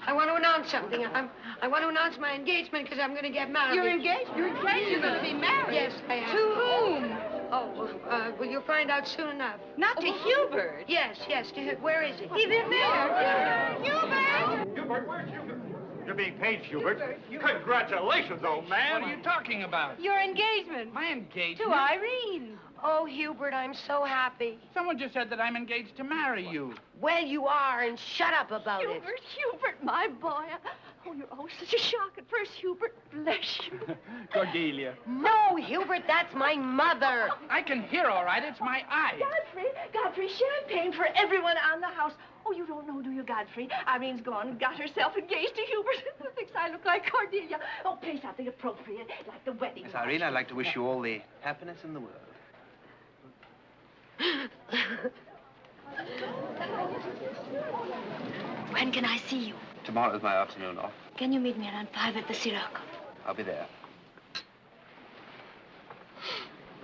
I want to announce something. I want to announce my engagement because I'm going to get married. You're engaged? You're engaged? You're going to be married? Yes, I am. To whom? Oh, well, you'll find out soon enough. Not to Hubert? Yes, where is he? He's in there. Hubert! Hubert, where's Hubert? You're being paid, Hubert. Congratulations, old man. What are you talking about? Your engagement. My engagement? To Irene. Oh, Hubert, I'm so happy. Someone just said that I'm engaged to marry you. Well, you are, and shut up about it. Hubert, my boy. Oh, you're always such a shock at first, Hubert. Bless you. Cordelia. No, Hubert, that's my mother. I can hear all right. It's my eyes. Godfrey, champagne for everyone on the house. Oh, you don't know, do you, Godfrey? Irene's gone and got herself engaged to Hubert. Thinks I look like Cordelia. Oh, play something appropriate, like the wedding. Miss Irene, I'd like to wish you all the happiness in the world. When can I see you? Tomorrow's my afternoon off. Can you meet me around 5 at the Sirocco? I'll be there.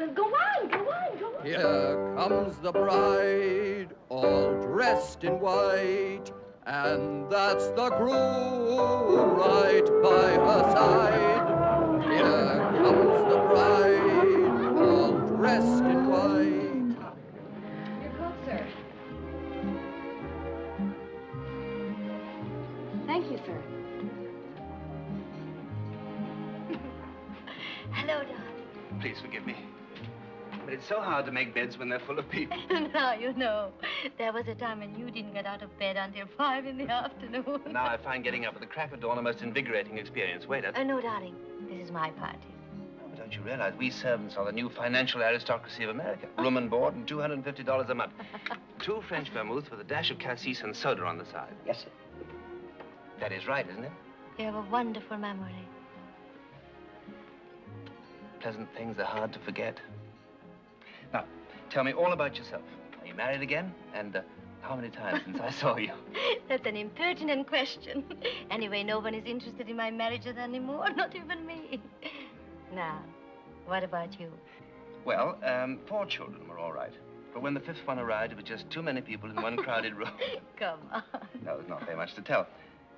Well, go on, go on, go on. Here comes the bride, all dressed in white, and that's the groom right by her side. Here comes the bride, all dressed in white. Your coat, sir. Thank you, sir. Hello, darling. Please forgive me. But it's so hard to make beds when they're full of people. Now, you know, there was a time when you didn't get out of bed until 5 in the afternoon. Now I find getting up at the crack of dawn a most invigorating experience. Waiter. No, darling. This is my party. But don't you realize we servants are the new financial aristocracy of America? Room and board and $250 a month. 2 French vermouths with a dash of cassis and soda on the side. Yes, sir. That is right, isn't it? You have a wonderful memory. Pleasant things are hard to forget. Now, tell me all about yourself. Are you married again? And how many times since I saw you? That's an impertinent question. Anyway, no one is interested in my marriages anymore, not even me. Now, what about you? Well, 4 children were all right. But when the 5th one arrived, it was just too many people in one crowded room. Come on. No, there's not very much to tell.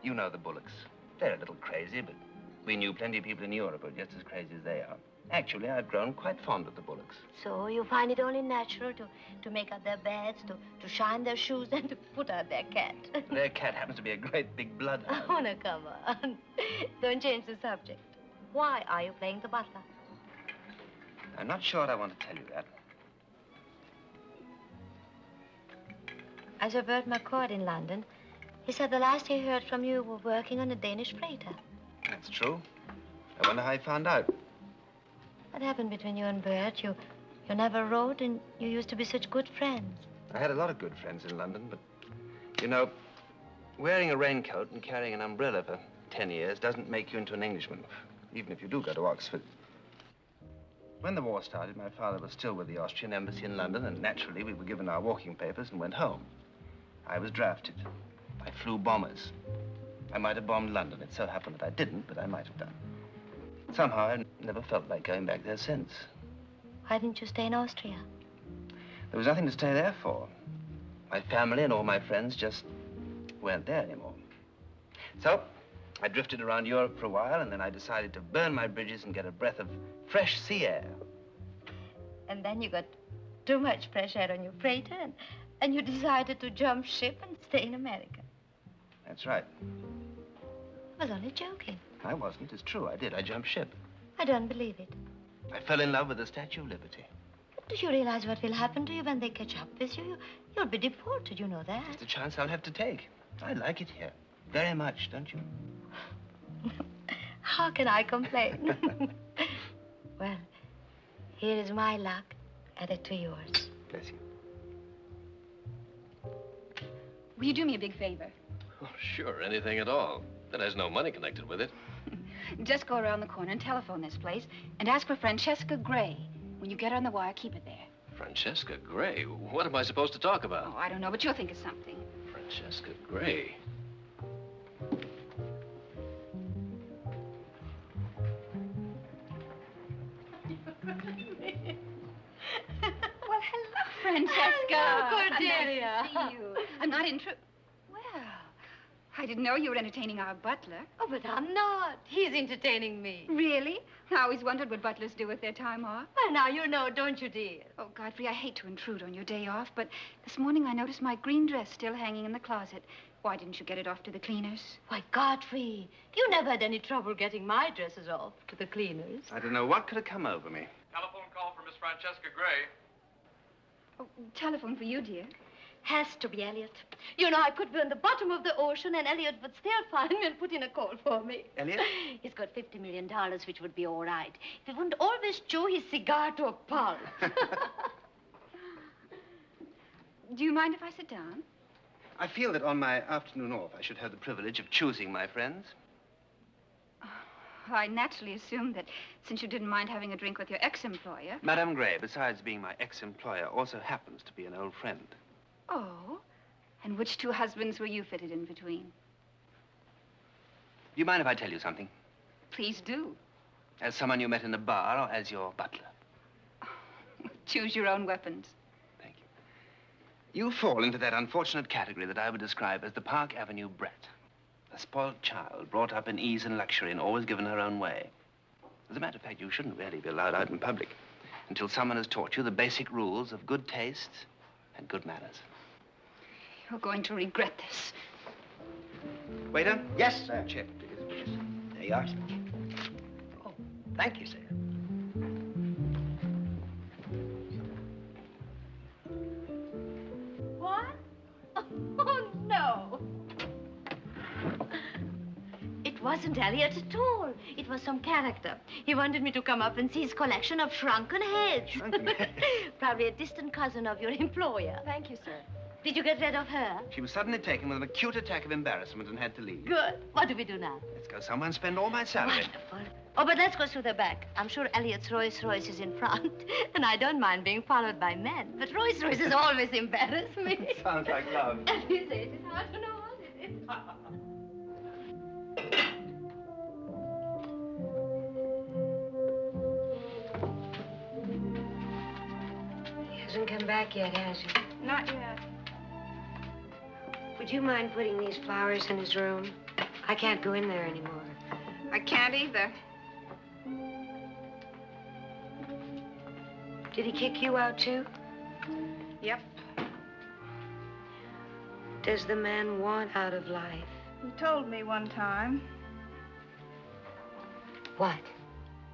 You know the Bullocks. They're a little crazy, but we knew plenty of people in Europe who are just as crazy as they are. Actually, I've grown quite fond of the Bullocks. So you find it only natural to make up their beds, to shine their shoes, and to put out their cat. Their cat happens to be a great big bloodhound. Oh, no, come on. Don't change the subject. Why are you playing the butler? I'm not sure I want to tell you that. I saw Bert McCord in London. He said the last he heard from you were working on a Danish freighter. That's true. I wonder how he found out. What happened between you and Bert? You never wrote, and you used to be such good friends. I had a lot of good friends in London, but, you know, wearing a raincoat and carrying an umbrella for 10 years doesn't make you into an Englishman, even if you do go to Oxford. When the war started, my father was still with the Austrian embassy in London, and naturally we were given our walking papers and went home. I was drafted. I flew bombers. I might have bombed London. It so happened that I didn't, but I might have done. Somehow, I've never felt like going back there since. Why didn't you stay in Austria? There was nothing to stay there for. My family and all my friends just weren't there anymore. So, I drifted around Europe for a while, and then I decided to burn my bridges and get a breath of fresh sea air. And then you got too much fresh air on your freighter, and you decided to jump ship and stay in America. That's right. I was only joking. I wasn't. It's true. I did. I jumped ship. I don't believe it. I fell in love with the Statue of Liberty. Do you realize what will happen to you when they catch up with you? You'll be deported, you know that. It's a chance I'll have to take. I like it here. Very much, don't you? How can I complain? Well, here is my luck, added to yours. Bless you. Will you do me a big favor? Oh, sure, anything at all. That has no money connected with it. Just go around the corner and telephone this place and ask for Francesca Gray. When you get her on the wire, keep it there. Francesca Gray? What am I supposed to talk about? Oh, I don't know, but you'll think of something. Francesca Gray? Well, hello, Francesca. Hello, Cordelia. Nice to see you. I'm not Well, I didn't know you were entertaining our butler. Oh, but I'm not. He's entertaining me. Really? I always wondered what butlers do with their time off. Well, now you know, don't you, dear? Oh, Godfrey, I hate to intrude on your day off, but this morning I noticed my green dress still hanging in the closet. Why didn't you get it off to the cleaners? Why, Godfrey, you never had any trouble getting my dresses off to the cleaners. I don't know what could have come over me. Telephone call for Miss Francesca Gray. Oh, telephone for you, dear. Has to be Elliot. You know, I could be on the bottom of the ocean, and Elliot would still find me and put in a call for me. Elliot? He's got $50 million, which would be all right. If he wouldn't always chew his cigar to a pulp. Do you mind if I sit down? I feel that on my afternoon off, I should have the privilege of choosing my friends. I naturally assumed that since you didn't mind having a drink with your ex-employer... Madame Gray, besides being my ex-employer, also happens to be an old friend. Oh? And which 2 husbands were you fitted in between? Do you mind if I tell you something? Please do. As someone you met in a bar or as your butler? Choose your own weapons. You fall into that unfortunate category that I would describe as the Park Avenue brat. A spoiled child, brought up in ease and luxury and always given her own way. As a matter of fact, you shouldn't really be allowed out in public until someone has taught you the basic rules of good taste and good manners. You're going to regret this. Waiter? Yes, sir. Check, please. There you are, sir. Oh, thank you, sir. What? Oh, no. It wasn't Elliot at all. It was some character. He wanted me to come up and see his collection of shrunken heads. Probably a distant cousin of your employer. Thank you, sir. Did you get rid of her? She was suddenly taken with an acute attack of embarrassment and had to leave. Good. What do we do now? Let's go somewhere and spend all my salary. Wonderful. Oh, but let's go through the back. I'm sure Elliot's Rolls Royce is in front. And I don't mind being followed by men. But Rolls Royces always embarrass me. Sounds like love. Elliot says it's hard to know what it is. He hasn't come back yet, has he? Not yet. Would you mind putting these flowers in his room? I can't go in there anymore. I can't either. Did he kick you out, too? Yep. Does the man want out of life? He told me one time. What?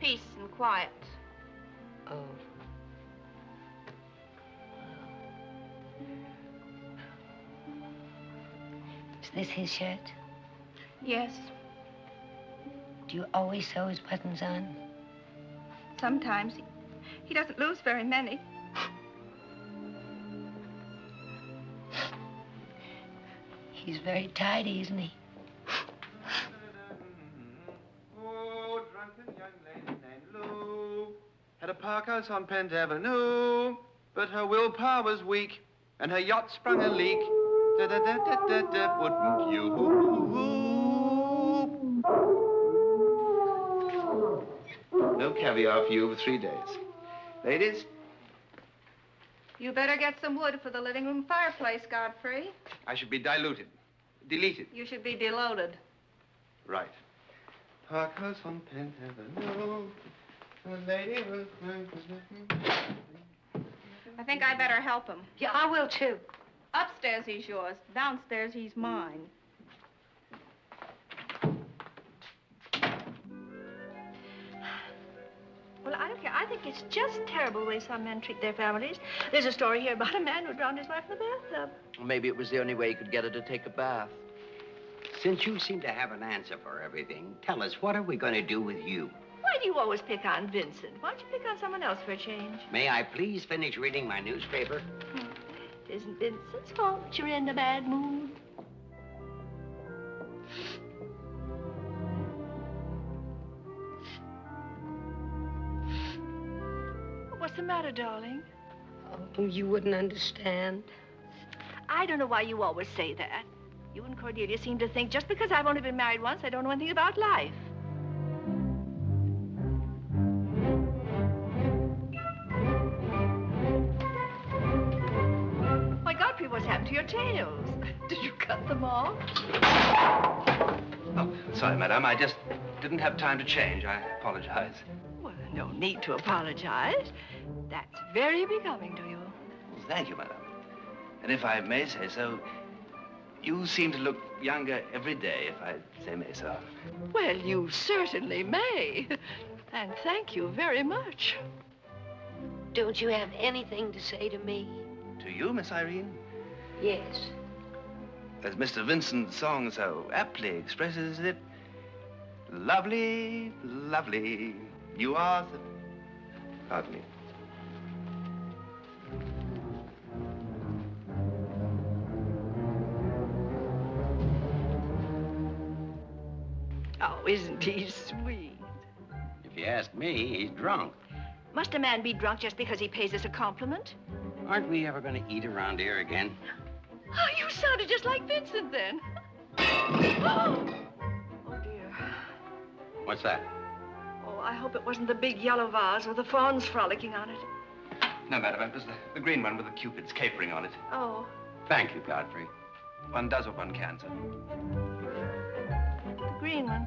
Peace and quiet. Oh. Is this his shirt? Yes. Do you always sew his buttons on? Sometimes. He doesn't lose very many. He's very tidy, isn't he? Oh, drunken young lady named Lou had a park house on Penn Avenue, but her willpower was weak, and her yacht sprung a leak. Da-da-da-da-da-da, wouldn't you? No caviar for you for 3 days. Ladies? You better get some wood for the living room fireplace, Godfrey. I should be diluted. Deleted. You should be deloaded. Right. Park house on Penn Avenue. The lady was... I think I better help him. Yeah, I will, too. Upstairs he's yours. Downstairs he's mine. Well, I don't care. I think it's just terrible the way some men treat their families. There's a story here about a man who drowned his wife in the bathtub. Maybe it was the only way he could get her to take a bath. Since you seem to have an answer for everything, tell us, what are we going to do with you? Why do you always pick on Vincent? Why don't you pick on someone else for a change? May I please finish reading my newspaper? It isn't Vincent's fault that you're in a bad mood. What's the matter, darling? Oh, you wouldn't understand. I don't know why you always say that. You and Cordelia seem to think just because I've only been married once, I don't know anything about life. Why, Godfrey, what's happened to your tails? Did you cut them off? Oh, sorry, madame. I just didn't have time to change. I apologize. Well, no need to apologize. That's very becoming to you. Well, thank you, madame. And if I may say so, you seem to look younger every day, if I say may so. Well, you certainly may. And thank you very much. Don't you have anything to say to me? To you, Miss Irene? Yes. As Mr. Vincent's song so aptly expresses it, lovely, lovely, you are the... Pardon me. Oh, isn't he sweet? If you ask me, he's drunk. Must a man be drunk just because he pays us a compliment? Aren't we ever going to eat around here again? Oh, you sounded just like Vincent then. Oh, dear. What's that? Oh, I hope it wasn't the big yellow vase with the fawns frolicking on it. No, madam, it was the green one with the Cupid's capering on it. Oh. Thank you, Godfrey. One does what one can, sir. The green one.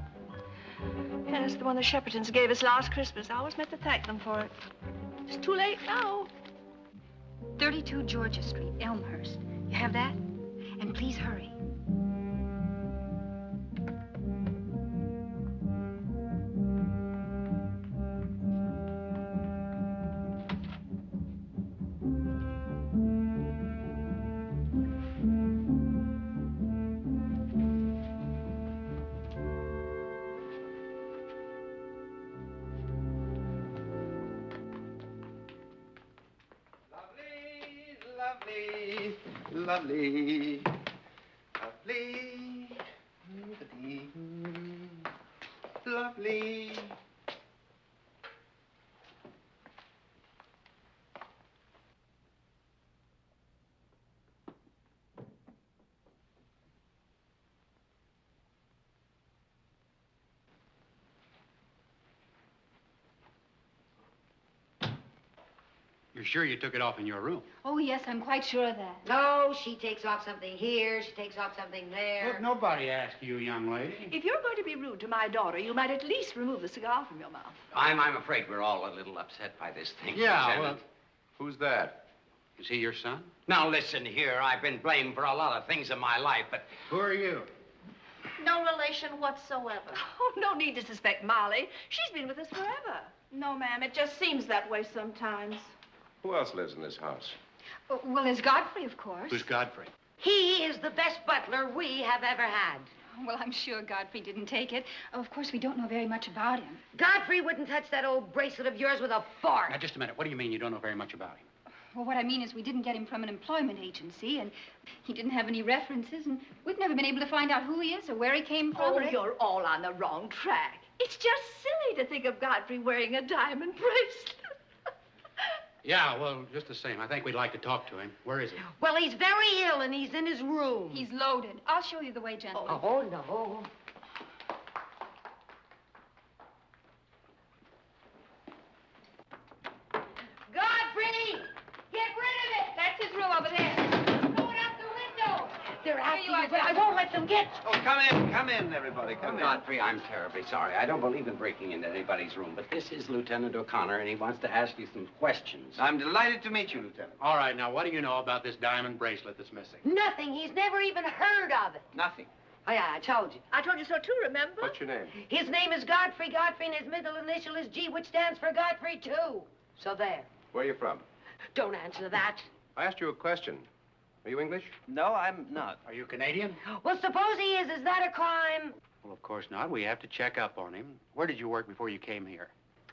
Yes, the one the Sheppertons gave us last Christmas. I always meant to thank them for it. It's too late now. 32 Georgia Street, Elmhurst. You have that? And please hurry. Lovely, lovely. You're sure you took it off in your room? Oh, yes, I'm quite sure of that. No, she takes off something here, she takes off something there. Look, nobody asked you, young lady. If you're going to be rude to my daughter, you might at least remove the cigar from your mouth. I'm afraid we're all a little upset by this thing. Yeah, Lieutenant. well, who's that? Is he your son? Now, listen here. I've been blamed for a lot of things in my life, but... Who are you? No relation whatsoever. Oh, no need to suspect Molly. She's been with us forever. No, ma'am, it just seems that way sometimes. Who else lives in this house? Well, there's Godfrey, of course. Who's Godfrey? He is the best butler we have ever had. Well, I'm sure Godfrey didn't take it. Of course, we don't know very much about him. Godfrey wouldn't touch that old bracelet of yours with a fork. Now, just a minute. What do you mean you don't know very much about him? Well, what I mean is we didn't get him from an employment agency, and he didn't have any references, and we've never been able to find out who he is or where he came from. Oh, you're all on the wrong track. It's just silly to think of Godfrey wearing a diamond bracelet. Yeah, well, just the same. I think we'd like to talk to him. Where is he? Well, he's very ill, and he's in his room. He's loaded. I'll show you the way, gentlemen. Oh, no. Godfrey! Get rid of it! That's his room over there. Throw it out the window! They're after you, but I won't let them get you. Oh, come in, everybody, come in. Godfrey, I'm terribly sorry. I don't believe in breaking into anybody's room, but this is Lieutenant O'Connor, and he wants to ask you some questions. I'm delighted to meet you, Lieutenant. All right, now, what do you know about this diamond bracelet that's missing? Nothing. He's never even heard of it. Nothing. Oh, yeah, I told you. I told you so, too, remember? What's your name? His name is Godfrey, and his middle initial is G, which stands for Godfrey, too. So there. Where are you from? Don't answer that. I asked you a question. Are you English? No, I'm not. Are you Canadian? Well, suppose he is. Is that a crime? Well, of course not. We have to check up on him. Where did you work before you came here?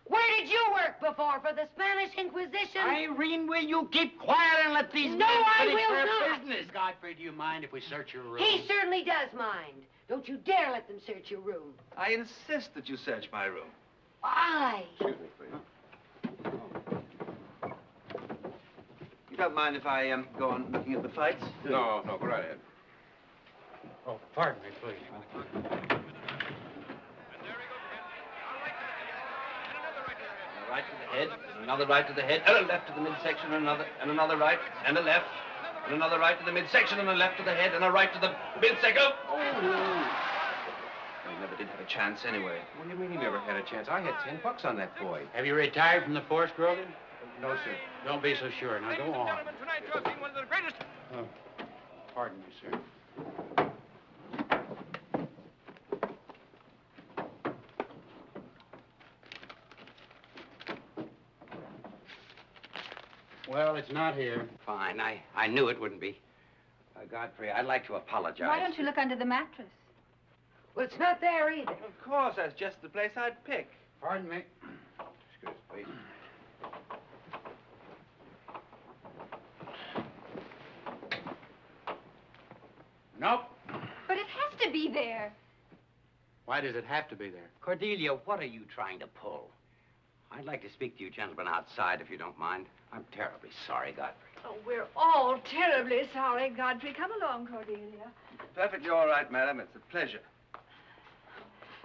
Where did you work before? For the Spanish Inquisition? Irene, will you keep quiet and let these No, men I finish will their not. business? Godfrey, do you mind if we search your room? He certainly does mind. Don't you dare let them search your room. I insist that you search my room. Why? Excuse me, please. You don't mind if I go on looking at the fights? No, go right ahead. Oh, pardon me, please. A right to the head, and another right to the head, and a left to the midsection, and another right, and a left, and another right to the midsection, and a left to the head, and a right to the midsection. Oh! He never did have a chance anyway. What do you mean he never had a chance? I had $10 on that boy. Have you retired from the force, Grogan? No, sir. Don't be so sure. Now, go on. Tonight you have seen one of the greatest... Oh, pardon me, sir. Well, it's not here. Fine. I knew it wouldn't be. Godfrey, I'd like to apologize. Why don't you look under the mattress? Well, it's not there either. Of course, that's just the place I'd pick. Pardon me. Excuse me, please. Nope. But it has to be there. Why does it have to be there? Cordelia, what are you trying to pull? I'd like to speak to you gentlemen outside, if you don't mind. I'm terribly sorry, Godfrey. Oh, we're all terribly sorry, Godfrey. Come along, Cordelia. Perfectly all right, madam. It's a pleasure.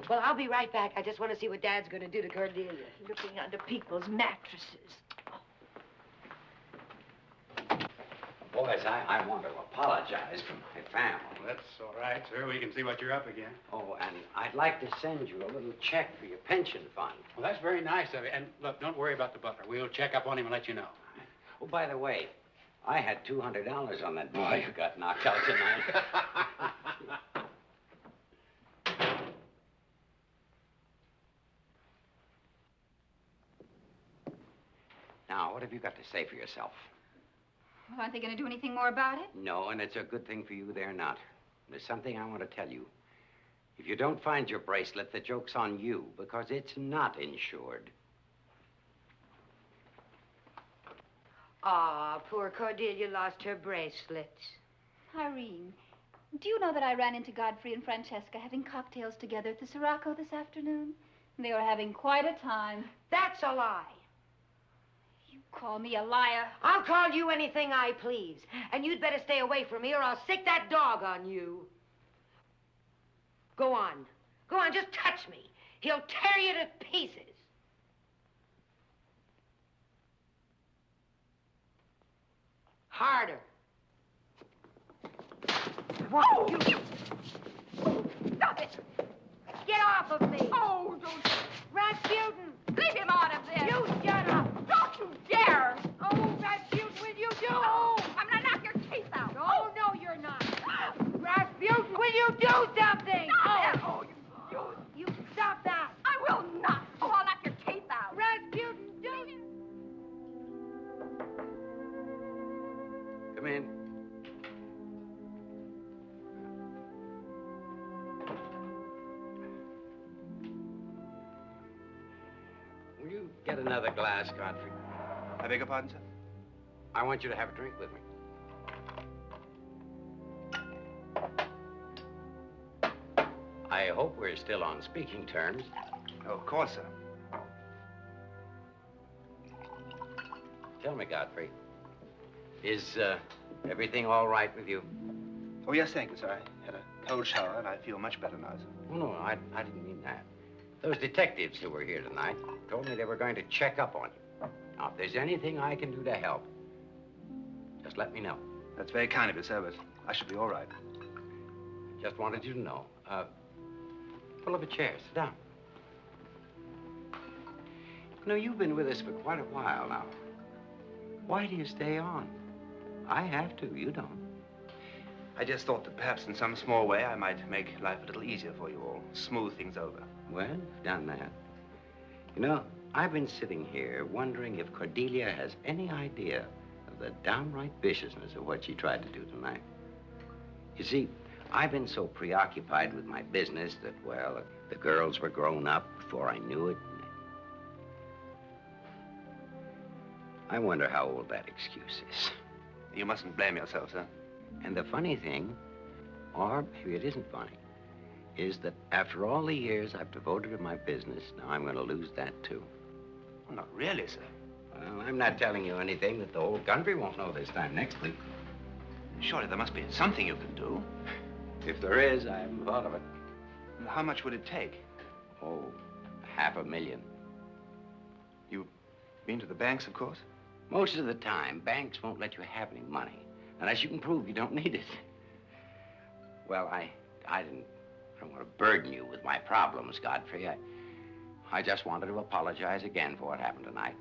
Well, I'll be right back. I just want to see what Dad's going to do to Cordelia. Looking under people's mattresses. Boys, I want to apologize for my family. That's all right, sir. We can see what you're up against. Oh, and I'd like to send you a little check for your pension fund. Well, that's very nice of you. And look, don't worry about the butler. We'll check up on him and let you know. Oh, by the way, I had $200 on that boy who got knocked out tonight. Now, what have you got to say for yourself? Well, aren't they going to do anything more about it? No, and it's a good thing for you they're not. There's something I want to tell you. If you don't find your bracelet, the joke's on you, because it's not insured. Aw, poor Cordelia lost her bracelet. Irene, do you know that I ran into Godfrey and Francesca having cocktails together at the Sirocco this afternoon? They were having quite a time. That's a lie. You call me a liar? I'll call you anything I please. And you'd better stay away from me or I'll sick that dog on you. Go on. Go on, just touch me. He'll tear you to pieces. Harder. What? You... Stop it! Get off of me! Oh, don't... Rasputin! Leave him out of this! You shut up! Don't you dare! Oh, Rasputin, will you do? Oh, I'm gonna knock your teeth out! Oh, no, you're not. Rasputin, will you do something? Stop it! Oh, you stop that! I will not! Oh, I'll knock your teeth out! Rasputin, do it! Come in. Will you get another glass, Godfrey? I beg your pardon, sir? I want you to have a drink with me. I hope we're still on speaking terms. Oh, of course, sir. Tell me, Godfrey, is everything all right with you? Oh, yes, thank you, sir. I had a cold shower, and I feel much better now, sir. Oh, no, I didn't mean that. Those detectives who were here tonight told me they were going to check up on you. Now, if there's anything I can do to help, just let me know. That's very kind of you, sir, but I should be all right. Just wanted you to know. Pull up a chair. Sit down. You know, you've been with us for quite a while now. Why do you stay on? I have to. You don't. I just thought that perhaps in some small way I might make life a little easier for you all, smooth things over. Well, you've done that. You know, I've been sitting here wondering if Cordelia has any idea of the downright viciousness of what she tried to do tonight. You see, I've been so preoccupied with my business that, well, the girls were grown up before I knew it. I wonder how old that excuse is. You mustn't blame yourself, sir. And the funny thing, or maybe it isn't funny, is that after all the years I've devoted to my business, now I'm going to lose that, too. Well, not really, sir. Well, I'm not telling you anything that the whole country won't know this time next week. Surely there must be something you can do. If there is, I haven't thought of it. How much would it take? Oh, $500,000. You've been to the banks, of course? Most of the time, banks won't let you have any money unless you can prove you don't need it. Well, I don't want to burden you with my problems, Godfrey. I just wanted to apologize again for what happened tonight.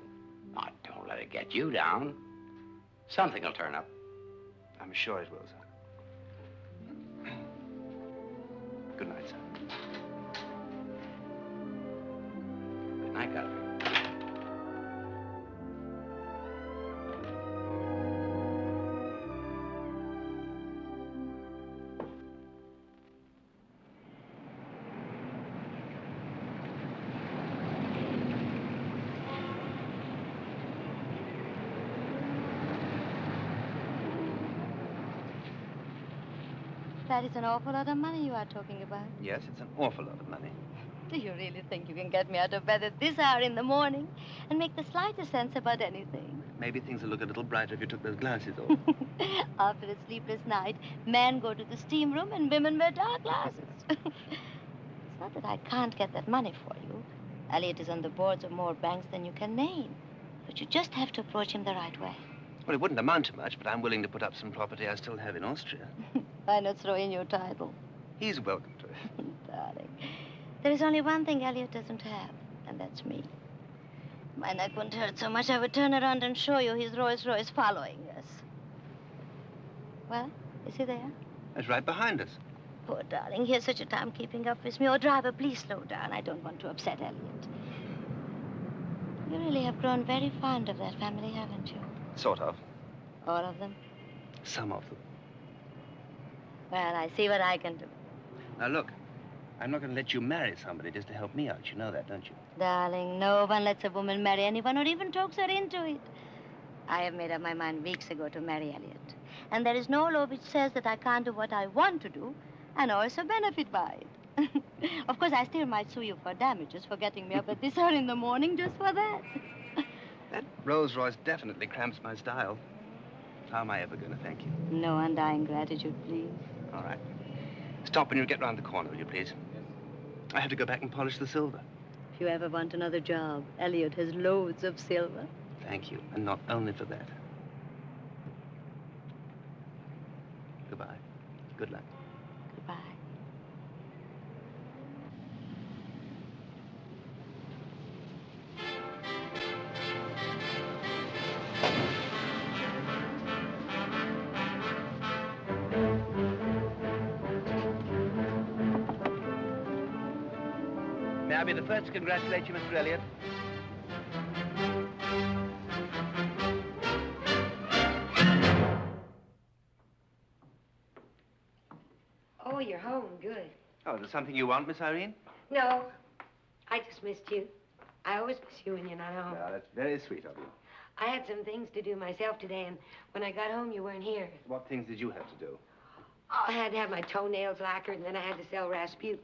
Now, don't let it get you down. Something will turn up. I'm sure it will, sir. Good night, sir. Good night, Godfrey. That is an awful lot of money you are talking about. Yes, it's an awful lot of money. Do you really think you can get me out of bed at this hour in the morning and make the slightest sense about anything? Maybe things will look a little brighter if you took those glasses off. After a sleepless night, men go to the steam room and women wear dark glasses. It's not that I can't get that money for you. Elliot is on the boards of more banks than you can name. But you just have to approach him the right way. Well, it wouldn't amount to much, but I'm willing to put up some property I still have in Austria. Why not throw in your title? He's welcome to it. Darling, there is only one thing Elliot doesn't have, and that's me. My neck wouldn't hurt so much I would turn around and show you his Rolls Royce following us. Well, is he there? That's right behind us. Poor darling, he has such a time keeping up with me. Oh, driver, please slow down. I don't want to upset Elliot. You really have grown very fond of that family, haven't you? Sort of. All of them? Some of them. Well, I see what I can do. Now, look, I'm not going to let you marry somebody just to help me out. You know that, don't you? Darling, no one lets a woman marry anyone or even talks her into it. I have made up my mind weeks ago to marry Elliot. And there is no law which says that I can't do what I want to do and also benefit by it. Of course, I still might sue you for damages for getting me up at this hour in the morning just for that. That Rolls Royce definitely cramps my style. How am I ever going to thank you? No undying gratitude, please. All right. Stop when you get round the corner, will you, please? I have to go back and polish the silver. If you ever want another job, Elliot has loads of silver. Thank you, and not only for that. Goodbye. Good luck. Goodbye. May I be the first to congratulate you, Mr. Elliot? Oh, you're home. Good. Oh, is there something you want, Miss Irene? No, I just missed you. I always miss you when you're not home. No, that's very sweet of you. I had some things to do myself today, and when I got home, you weren't here. What things did you have to do? Oh, I had to have my toenails lacquered, and then I had to sell Rasputin.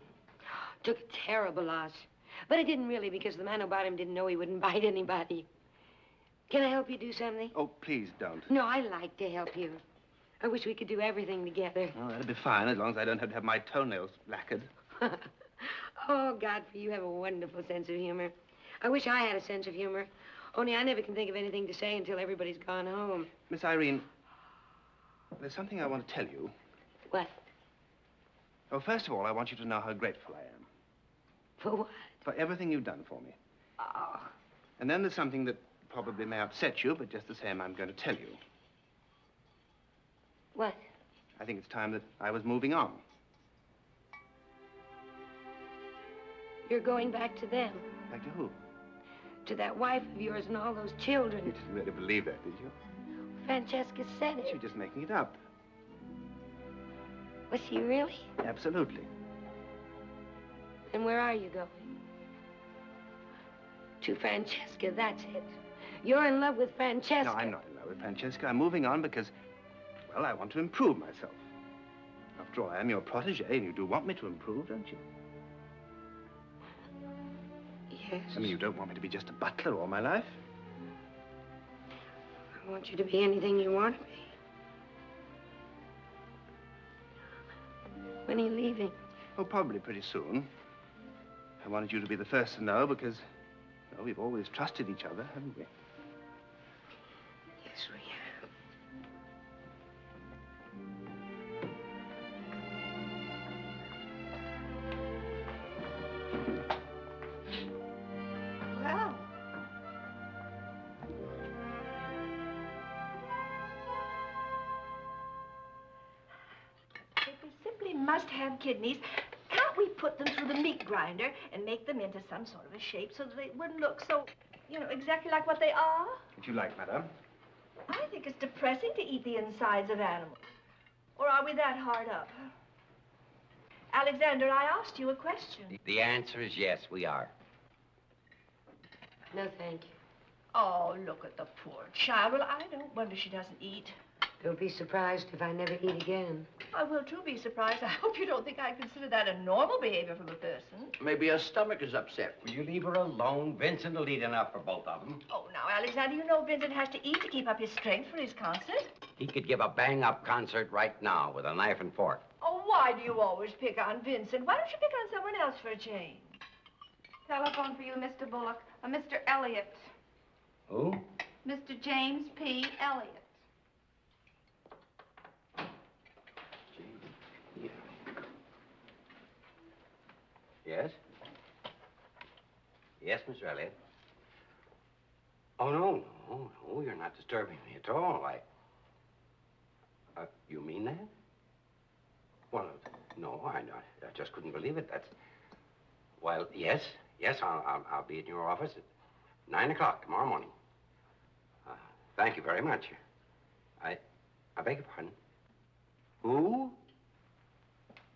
Took a terrible loss. But I didn't really, because the man who bought him didn't know he wouldn't bite anybody. Can I help you do something? Oh, please don't. No, I like to help you. I wish we could do everything together. Oh, that'd be fine, as long as I don't have to have my toenails lacquered. Oh, Godfrey, you have a wonderful sense of humor. I wish I had a sense of humor. Only I never can think of anything to say until everybody's gone home. Miss Irene, there's something I want to tell you. What? Oh, first of all, I want you to know how grateful I am. For what? For everything you've done for me. Oh. And then there's something that probably may upset you, but just the same, I'm going to tell you. What? I think it's time that I was moving on. You're going back to them. Back to who? To that wife of yours and all those children. You didn't really believe that, did you? Francesca said it. You're just making it up. Was she really? Absolutely. And where are you going? To Francesca, that's it. You're in love with Francesca. No, I'm not in love with Francesca. I'm moving on because, well, I want to improve myself. After all, I am your protege, and you do want me to improve, don't you? Yes. I mean, you don't want me to be just a butler all my life. I want you to be anything you want to be. When are you leaving? Oh, probably pretty soon. I wanted you to be the first to know because, well, we've always trusted each other, haven't we? Yes, we have. Well. If we simply must have kidneys, can't we put them through the meat grinder and make them into some sort of a shape so that they wouldn't look so, you know, exactly like what they are? Would you like, madame? I think it's depressing to eat the insides of animals. Or are we that hard up? Alexander, I asked you a question. The answer is yes, we are. No, thank you. Oh, look at the poor child. Well, I don't wonder she doesn't eat. Don't be surprised if I never eat again. I will, too, be surprised. I hope you don't think I consider that a normal behavior from a person. Maybe her stomach is upset. Will you leave her alone? Vincent will eat enough for both of them. Oh, now, Alexander, you know Vincent has to eat to keep up his strength for his concert. He could give a bang-up concert right now with a knife and fork. Oh, why do you always pick on Vincent? Why don't you pick on someone else for a change? Telephone for you, Mr. Bullock. Mr. Elliot. Who? Mr. James P. Elliot. Yes? Yes, Mr. Elliot? Oh, no, you're not disturbing me at all. You mean that? Well, no, I just couldn't believe it. Well, yes, I'll be in your office at 9 o'clock tomorrow morning. Thank you very much. I beg your pardon. Who?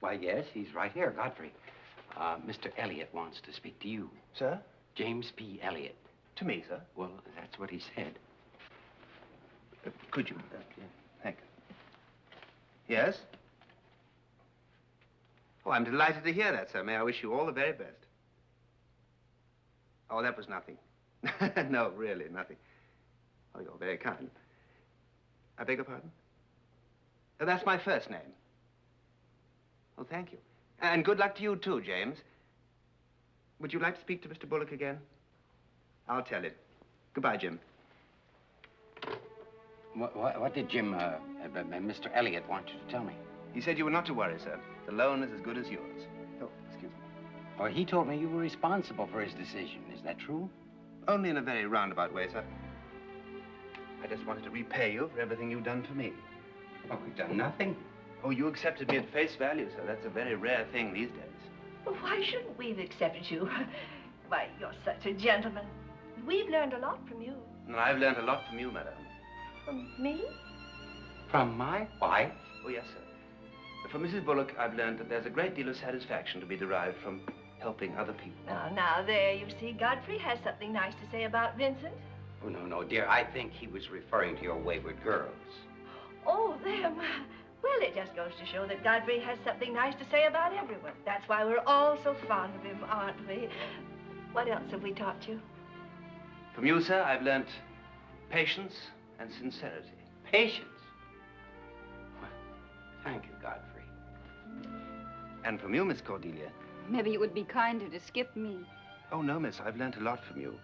Why, yes, he's right here, Godfrey. Mr. Elliot wants to speak to you. Sir? James P. Elliot. To me, sir? Well, that's what he said. Could you? Thank you. Yes? Oh, I'm delighted to hear that, sir. May I wish you all the very best. Oh, that was nothing. No, really, nothing. Oh, you're very kind. I beg your pardon? Oh, that's my first name. Oh, thank you. And good luck to you, too, James. Would you like to speak to Mr. Bullock again? I'll tell him. Goodbye, Jim. What did Jim, Mr. Elliot want you to tell me? He said you were not to worry, sir. The loan is as good as yours. Oh, excuse me. Oh, he told me you were responsible for his decision. Is that true? Only in a very roundabout way, sir. I just wanted to repay you for everything you've done for me. Oh, we've done nothing. Oh, you accepted me at face value, sir. That's a very rare thing these days. Well, why shouldn't we have accepted you? Why, you're such a gentleman. We've learned a lot from you. And I've learned a lot from you, madam. From me? From my wife? Oh, yes, sir. From Mrs. Bullock, I've learned that there's a great deal of satisfaction to be derived from helping other people. Now, there, you see, Godfrey has something nice to say about Vincent. Oh, no, dear. I think he was referring to your wayward girls. Oh, them. Well, it just goes to show that Godfrey has something nice to say about everyone. That's why we're all so fond of him, aren't we? What else have we taught you? From you, sir, I've learnt patience and sincerity. Patience? Well, thank you, Godfrey. And from you, Miss Cordelia. Maybe you would be kinder to skip me. Oh, no, miss, I've learnt a lot from you.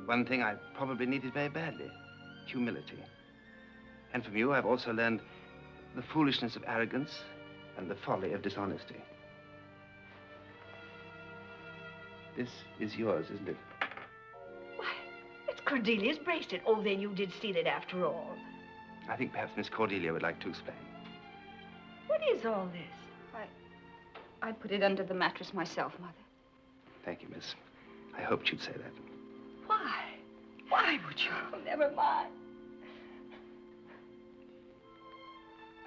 One thing I probably needed very badly, humility. And from you, I've also learned the foolishness of arrogance and the folly of dishonesty. This is yours, isn't it? Why, it's Cordelia's bracelet. Oh, then you did steal it after all. I think perhaps Miss Cordelia would like to explain. What is all this? I put it under the mattress myself, Mother. Thank you, miss. I hoped you'd say that. Why? Why would you? Oh, never mind.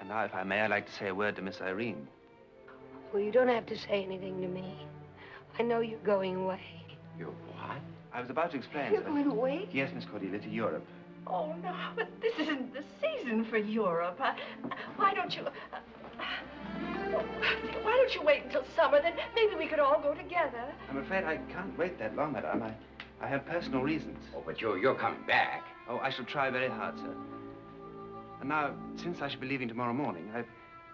And now, if I may, I'd like to say a word to Miss Irene. Well, you don't have to say anything to me. I know you're going away. You're what? I was about to explain. You're going away? Yes, Miss Cordelia, to Europe. Oh, no, but this isn't the season for Europe. Why don't you... why don't you wait until summer? Then maybe we could all go together. I'm afraid I can't wait that long, madam. I have personal reasons. Oh, but you're coming back. Oh, I shall try very hard, sir. And now, since I shall be leaving tomorrow morning, I've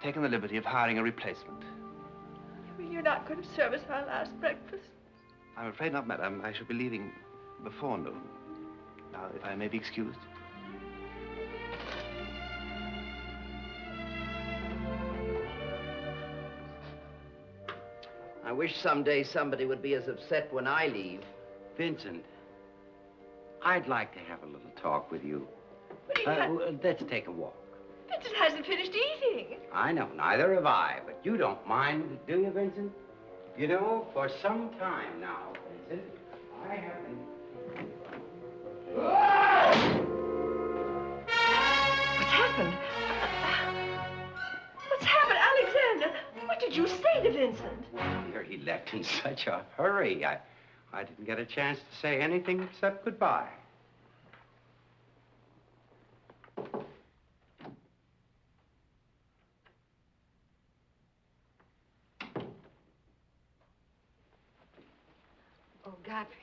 taken the liberty of hiring a replacement. You're not going to serve us our last breakfast? I'm afraid not, madam. I shall be leaving before noon. Now, if I may be excused. I wish someday somebody would be as upset when I leave. Vincent, I'd like to have a little talk with you. Let's take a walk. Vincent hasn't finished eating. I know, neither have I, but you don't mind, do you, Vincent? You know, for some time now, Vincent, I have been... What's happened? What's happened, Alexander? What did you say to Vincent? Dear, he left in such a hurry. I didn't get a chance to say anything except goodbye. Oh, Godfrey,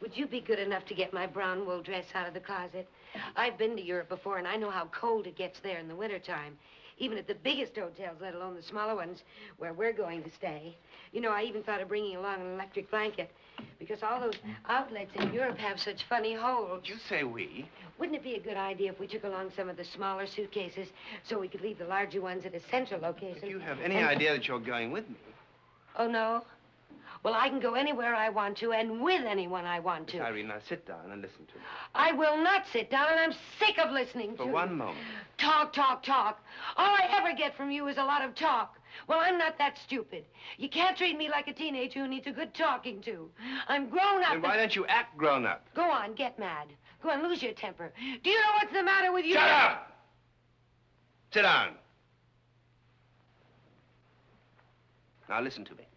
would you be good enough to get my brown wool dress out of the closet? I've been to Europe before, and I know how cold it gets there in the wintertime. Even at the biggest hotels, let alone the smaller ones where we're going to stay. You know, I even thought of bringing along an electric blanket because all those outlets in Europe have such funny holes. You say we? Wouldn't it be a good idea if we took along some of the smaller suitcases so we could leave the larger ones at a central location? If you have any idea that you're going with me. Oh, no? Well, I can go anywhere I want to and with anyone I want to. Miss Irene, now sit down and listen to me. I will not sit down, and I'm sick of listening to For you. one moment. Talk, talk, talk. All I ever get from you is a lot of talk. Well, I'm not that stupid. You can't treat me like a teenager who needs a good talking to. I'm grown up. Then why don't you act grown up? Go on, get mad. Go on, lose your temper. Do you know what's the matter with you? Shut up! Sit down. Now listen to me.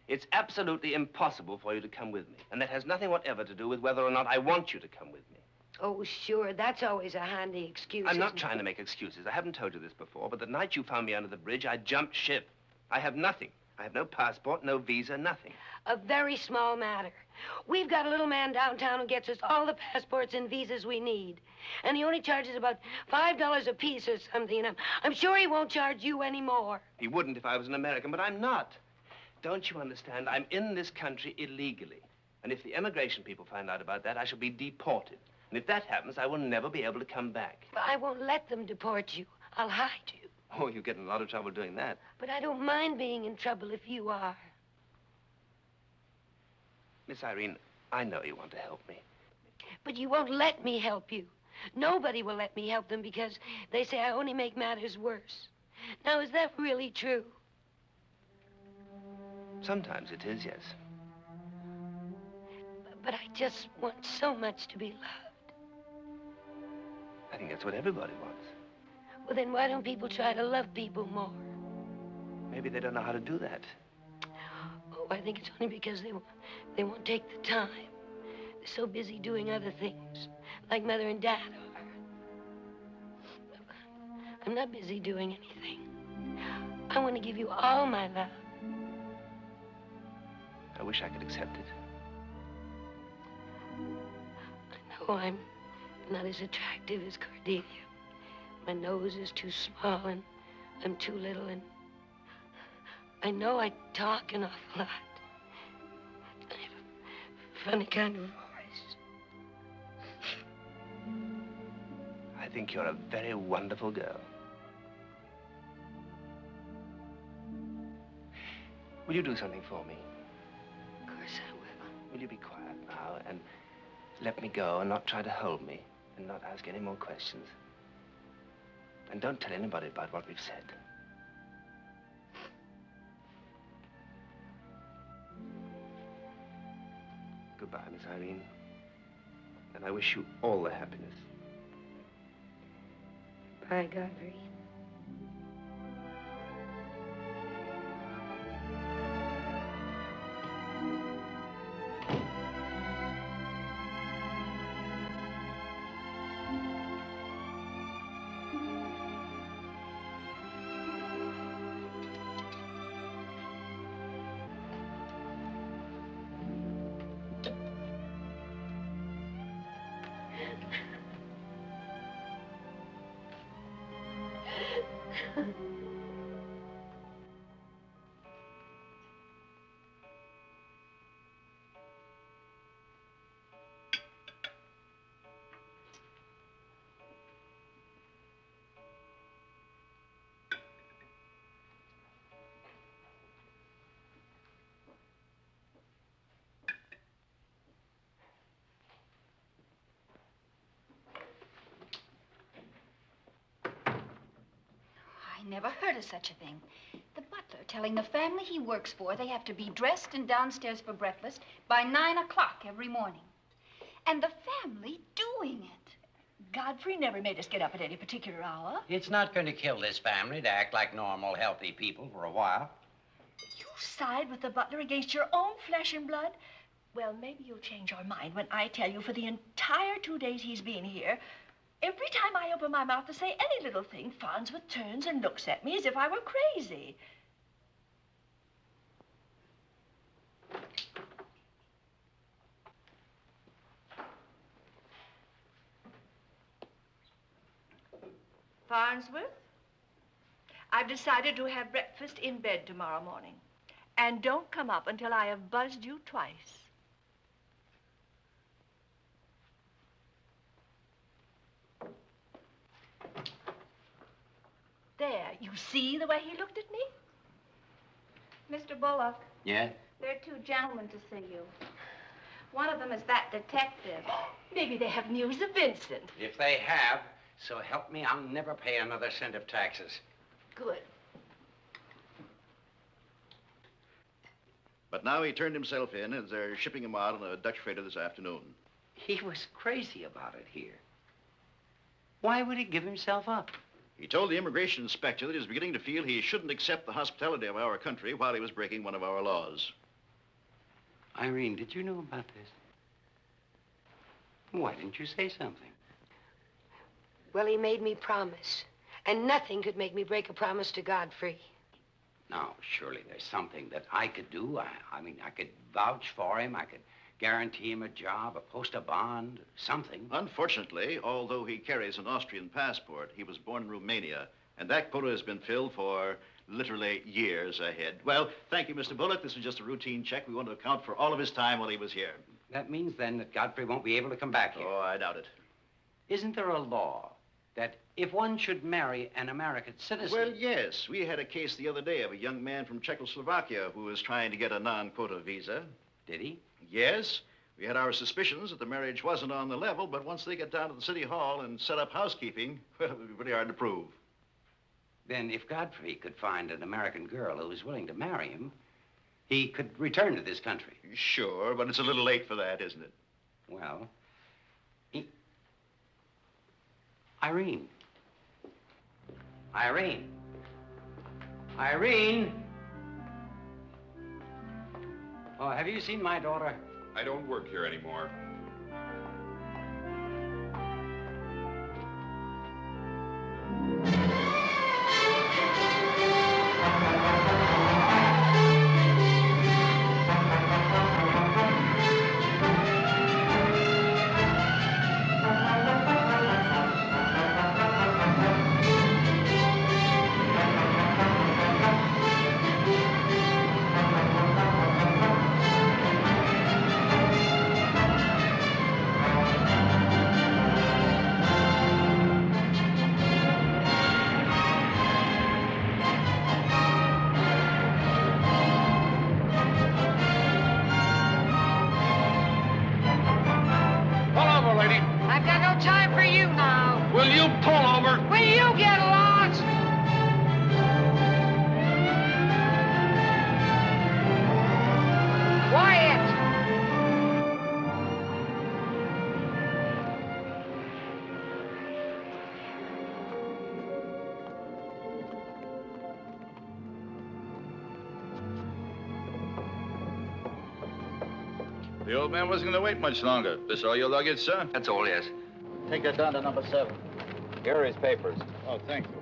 It's absolutely impossible for you to come with me. And that has nothing whatever to do with whether or not I want you to come with me. Oh, sure. That's always a handy excuse. I'm not trying to make excuses. I haven't told you this before, but the night you found me under the bridge, I jumped ship. I have nothing. I have no passport, no visa, nothing. A very small matter. We've got a little man downtown who gets us all the passports and visas we need. And he only charges about $5 a piece or something. And I'm sure he won't charge you any more. He wouldn't if I was an American, but I'm not. Don't you understand? I'm in this country illegally. And if the immigration people find out about that, I shall be deported. And if that happens, I will never be able to come back. But I won't let them deport you. I'll hide you. Oh, you get in a lot of trouble doing that. But I don't mind being in trouble if you are. Miss Irene, I know you want to help me. But you won't let me help you. Nobody will let me help them because they say I only make matters worse. Now, is that really true? Sometimes it is, yes. But I just want so much to be loved. I think that's what everybody wants. Well, then why don't people try to love people more? Maybe they don't know how to do that. Oh, I think it's only because they won't take the time. They're so busy doing other things, like Mother and Dad are. I'm not busy doing anything. I want to give you all my love. I wish I could accept it. I know I'm not as attractive as Cordelia. My nose is too small and I'm too little, and I know I talk an awful lot. I have a funny kind of voice. I think you're a very wonderful girl. Will you do something for me? Of course I will. Will you be quiet now and let me go and not try to hold me and not ask any more questions? And don't tell anybody about what we've said. Goodbye, Miss Irene. And I wish you all the happiness. Bye, Godfrey. I never heard of such a thing. The butler telling the family he works for they have to be dressed and downstairs for breakfast by 9 o'clock every morning. And the family doing it. Godfrey never made us get up at any particular hour. It's not going to kill this family to act like normal, healthy people for a while. You side with the butler against your own flesh and blood? Well, maybe you'll change your mind when I tell you for the entire 2 days he's been here, every time I open my mouth to say any little thing, Farnsworth turns and looks at me as if I were crazy. Farnsworth, I've decided to have breakfast in bed tomorrow morning. And don't come up until I have buzzed you twice. There, you see the way he looked at me? Mr. Bullock, Yeah? There are 2 gentlemen to see you. One of them is that detective. Maybe they have news of Vincent. If they have, so help me, I'll never pay another cent of taxes. Good. But now he turned himself in as they're shipping him out on a Dutch freighter this afternoon. He was crazy about it here. Why would he give himself up? He told the immigration inspector that he was beginning to feel he shouldn't accept the hospitality of our country while he was breaking one of our laws. Irene, did you know about this? Why didn't you say something? Well, he made me promise. And nothing could make me break a promise to Godfrey. Now, surely there's something that I could do. I mean, I could vouch for him. I could guarantee him a job, or post a bond, something. Unfortunately, although he carries an Austrian passport, he was born in Romania, and that quota has been filled for literally years ahead. Well, thank you, Mr. Bullock. This was just a routine check. We want to account for all of his time while he was here. That means, then, that Godfrey won't be able to come back here. Oh, I doubt it. Isn't there a law that if one should marry an American citizen... Well, yes. We had a case the other day of a young man from Czechoslovakia who was trying to get a non-quota visa. Did he? Yes. We had our suspicions that the marriage wasn't on the level, but once they get down to the city hall and set up housekeeping, well, it would be pretty hard to prove. Then if Godfrey could find an American girl who was willing to marry him, he could return to this country. Sure, but it's a little late for that, isn't it? Well, Irene. Irene. Irene! Oh, have you seen my daughter? I don't work here anymore. The old man wasn't going to wait much longer. This all your luggage, sir? That's all, yes. Take that down to number 7. Here are his papers. Oh, thank you.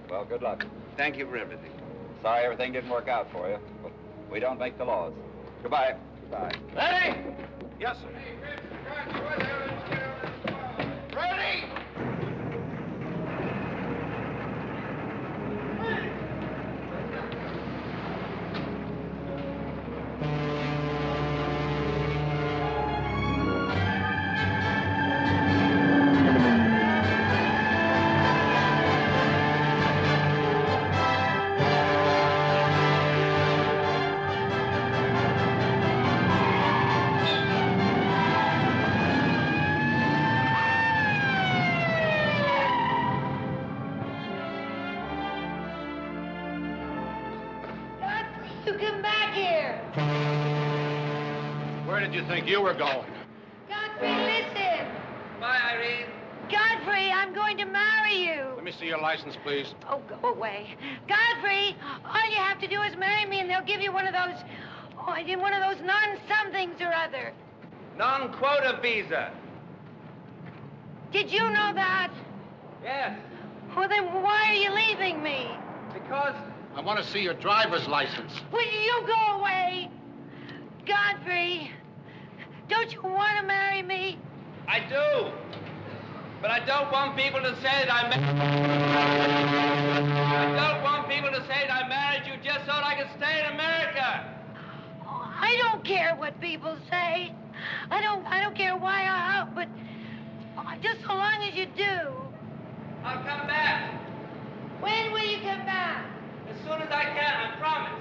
Well, good luck. Thank you for everything. Sorry everything didn't work out for you, but we don't make the laws. Goodbye. Goodbye. Ready? Yes, sir. Ready? Where did you think you were going? Godfrey, listen. Bye, Irene. Godfrey, I'm going to marry you. Let me see your license, please. Oh, go away. Godfrey, all you have to do is marry me and they'll give you one of those non-somethings or other. Non-quota visa. Did you know that? Yes. Well, then why are you leaving me? Because... I want to see your driver's license. Will you go away? Godfrey, don't you want to marry me? I do. But I don't want people to say that I don't want people to say that I married you just so that I can stay in America. Oh, I don't care what people say. I don't care why or how, but just so long as you do. I'll come back. When will you come back? As soon as I can, I promise.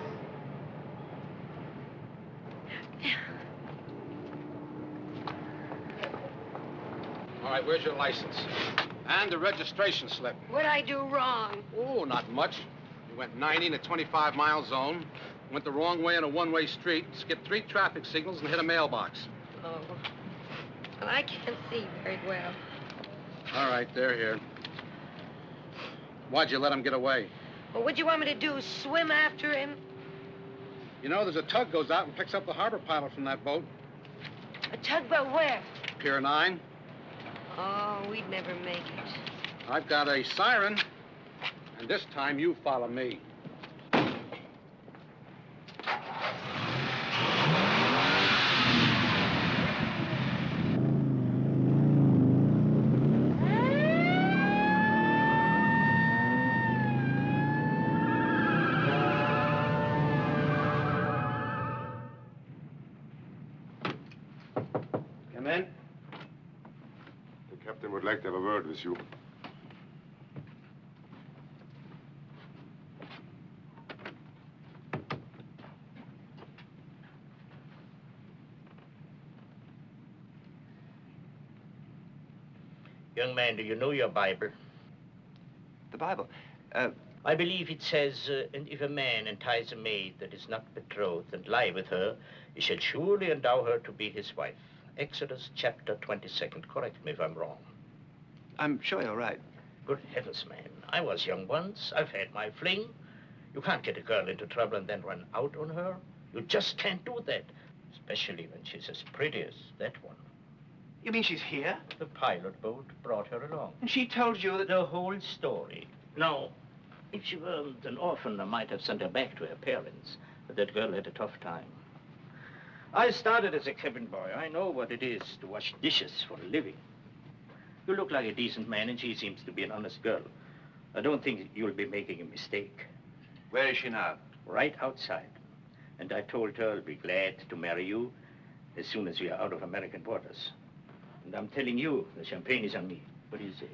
All right, where's your license? And the registration slip. What'd I do wrong? Oh, not much. You went 90 in a 25-mile zone, went the wrong way on a one-way street, skipped 3 traffic signals, and hit a mailbox. Oh. Well, I can't see very well. All right, they're here. Why'd you let him get away? Well, what'd you want me to do, swim after him? You know, there's a tug goes out and picks up the harbor pilot from that boat. A tugboat where? Pier 9. Oh, we'd never make it. I've got a siren, and this time you follow me. Come in. The captain would like to have a word with you. Young man, do you know your Bible? The Bible? I believe it says, and if a man entice a maid that is not betrothed and lie with her, he shall surely endow her to be his wife. Exodus chapter 22nd. Correct me if I'm wrong. I'm sure you're right. Good heavens, man. I was young once. I've had my fling. You can't get a girl into trouble and then run out on her. You just can't do that. Especially when she's as pretty as that one. You mean she's here? The pilot boat brought her along. And she told you that... The whole story. No. If she weren't an orphan, I might have sent her back to her parents. But that girl had a tough time. I started as a cabin boy. I know what it is to wash dishes for a living. You look like a decent man, and she seems to be an honest girl. I don't think you'll be making a mistake. Where is she now? Right outside. And I told her I'll be glad to marry you as soon as we are out of American waters. And I'm telling you, the champagne is on me. What do you say?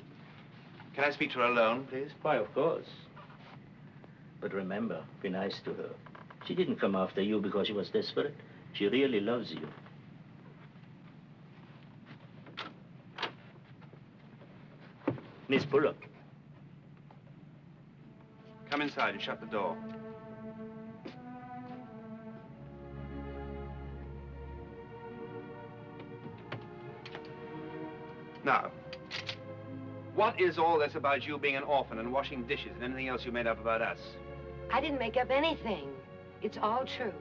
Can I speak to her alone, please? Why, of course. But remember, be nice to her. She didn't come after you because she was desperate. She really loves you. Miss Bullock. Come inside and shut the door. Now, what is all this about you being an orphan and washing dishes and anything else you made up about us? I didn't make up anything. It's all true.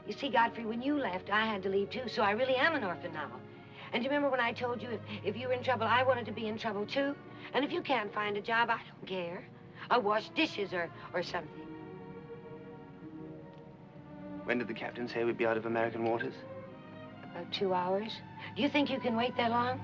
You see, Godfrey, when you left, I had to leave, too, so I really am an orphan now. And you remember when I told you if you were in trouble, I wanted to be in trouble, too? And if you can't find a job, I don't care. I'll wash dishes or something. When did the captain say we'd be out of American waters? About 2 hours. Do you think you can wait that long?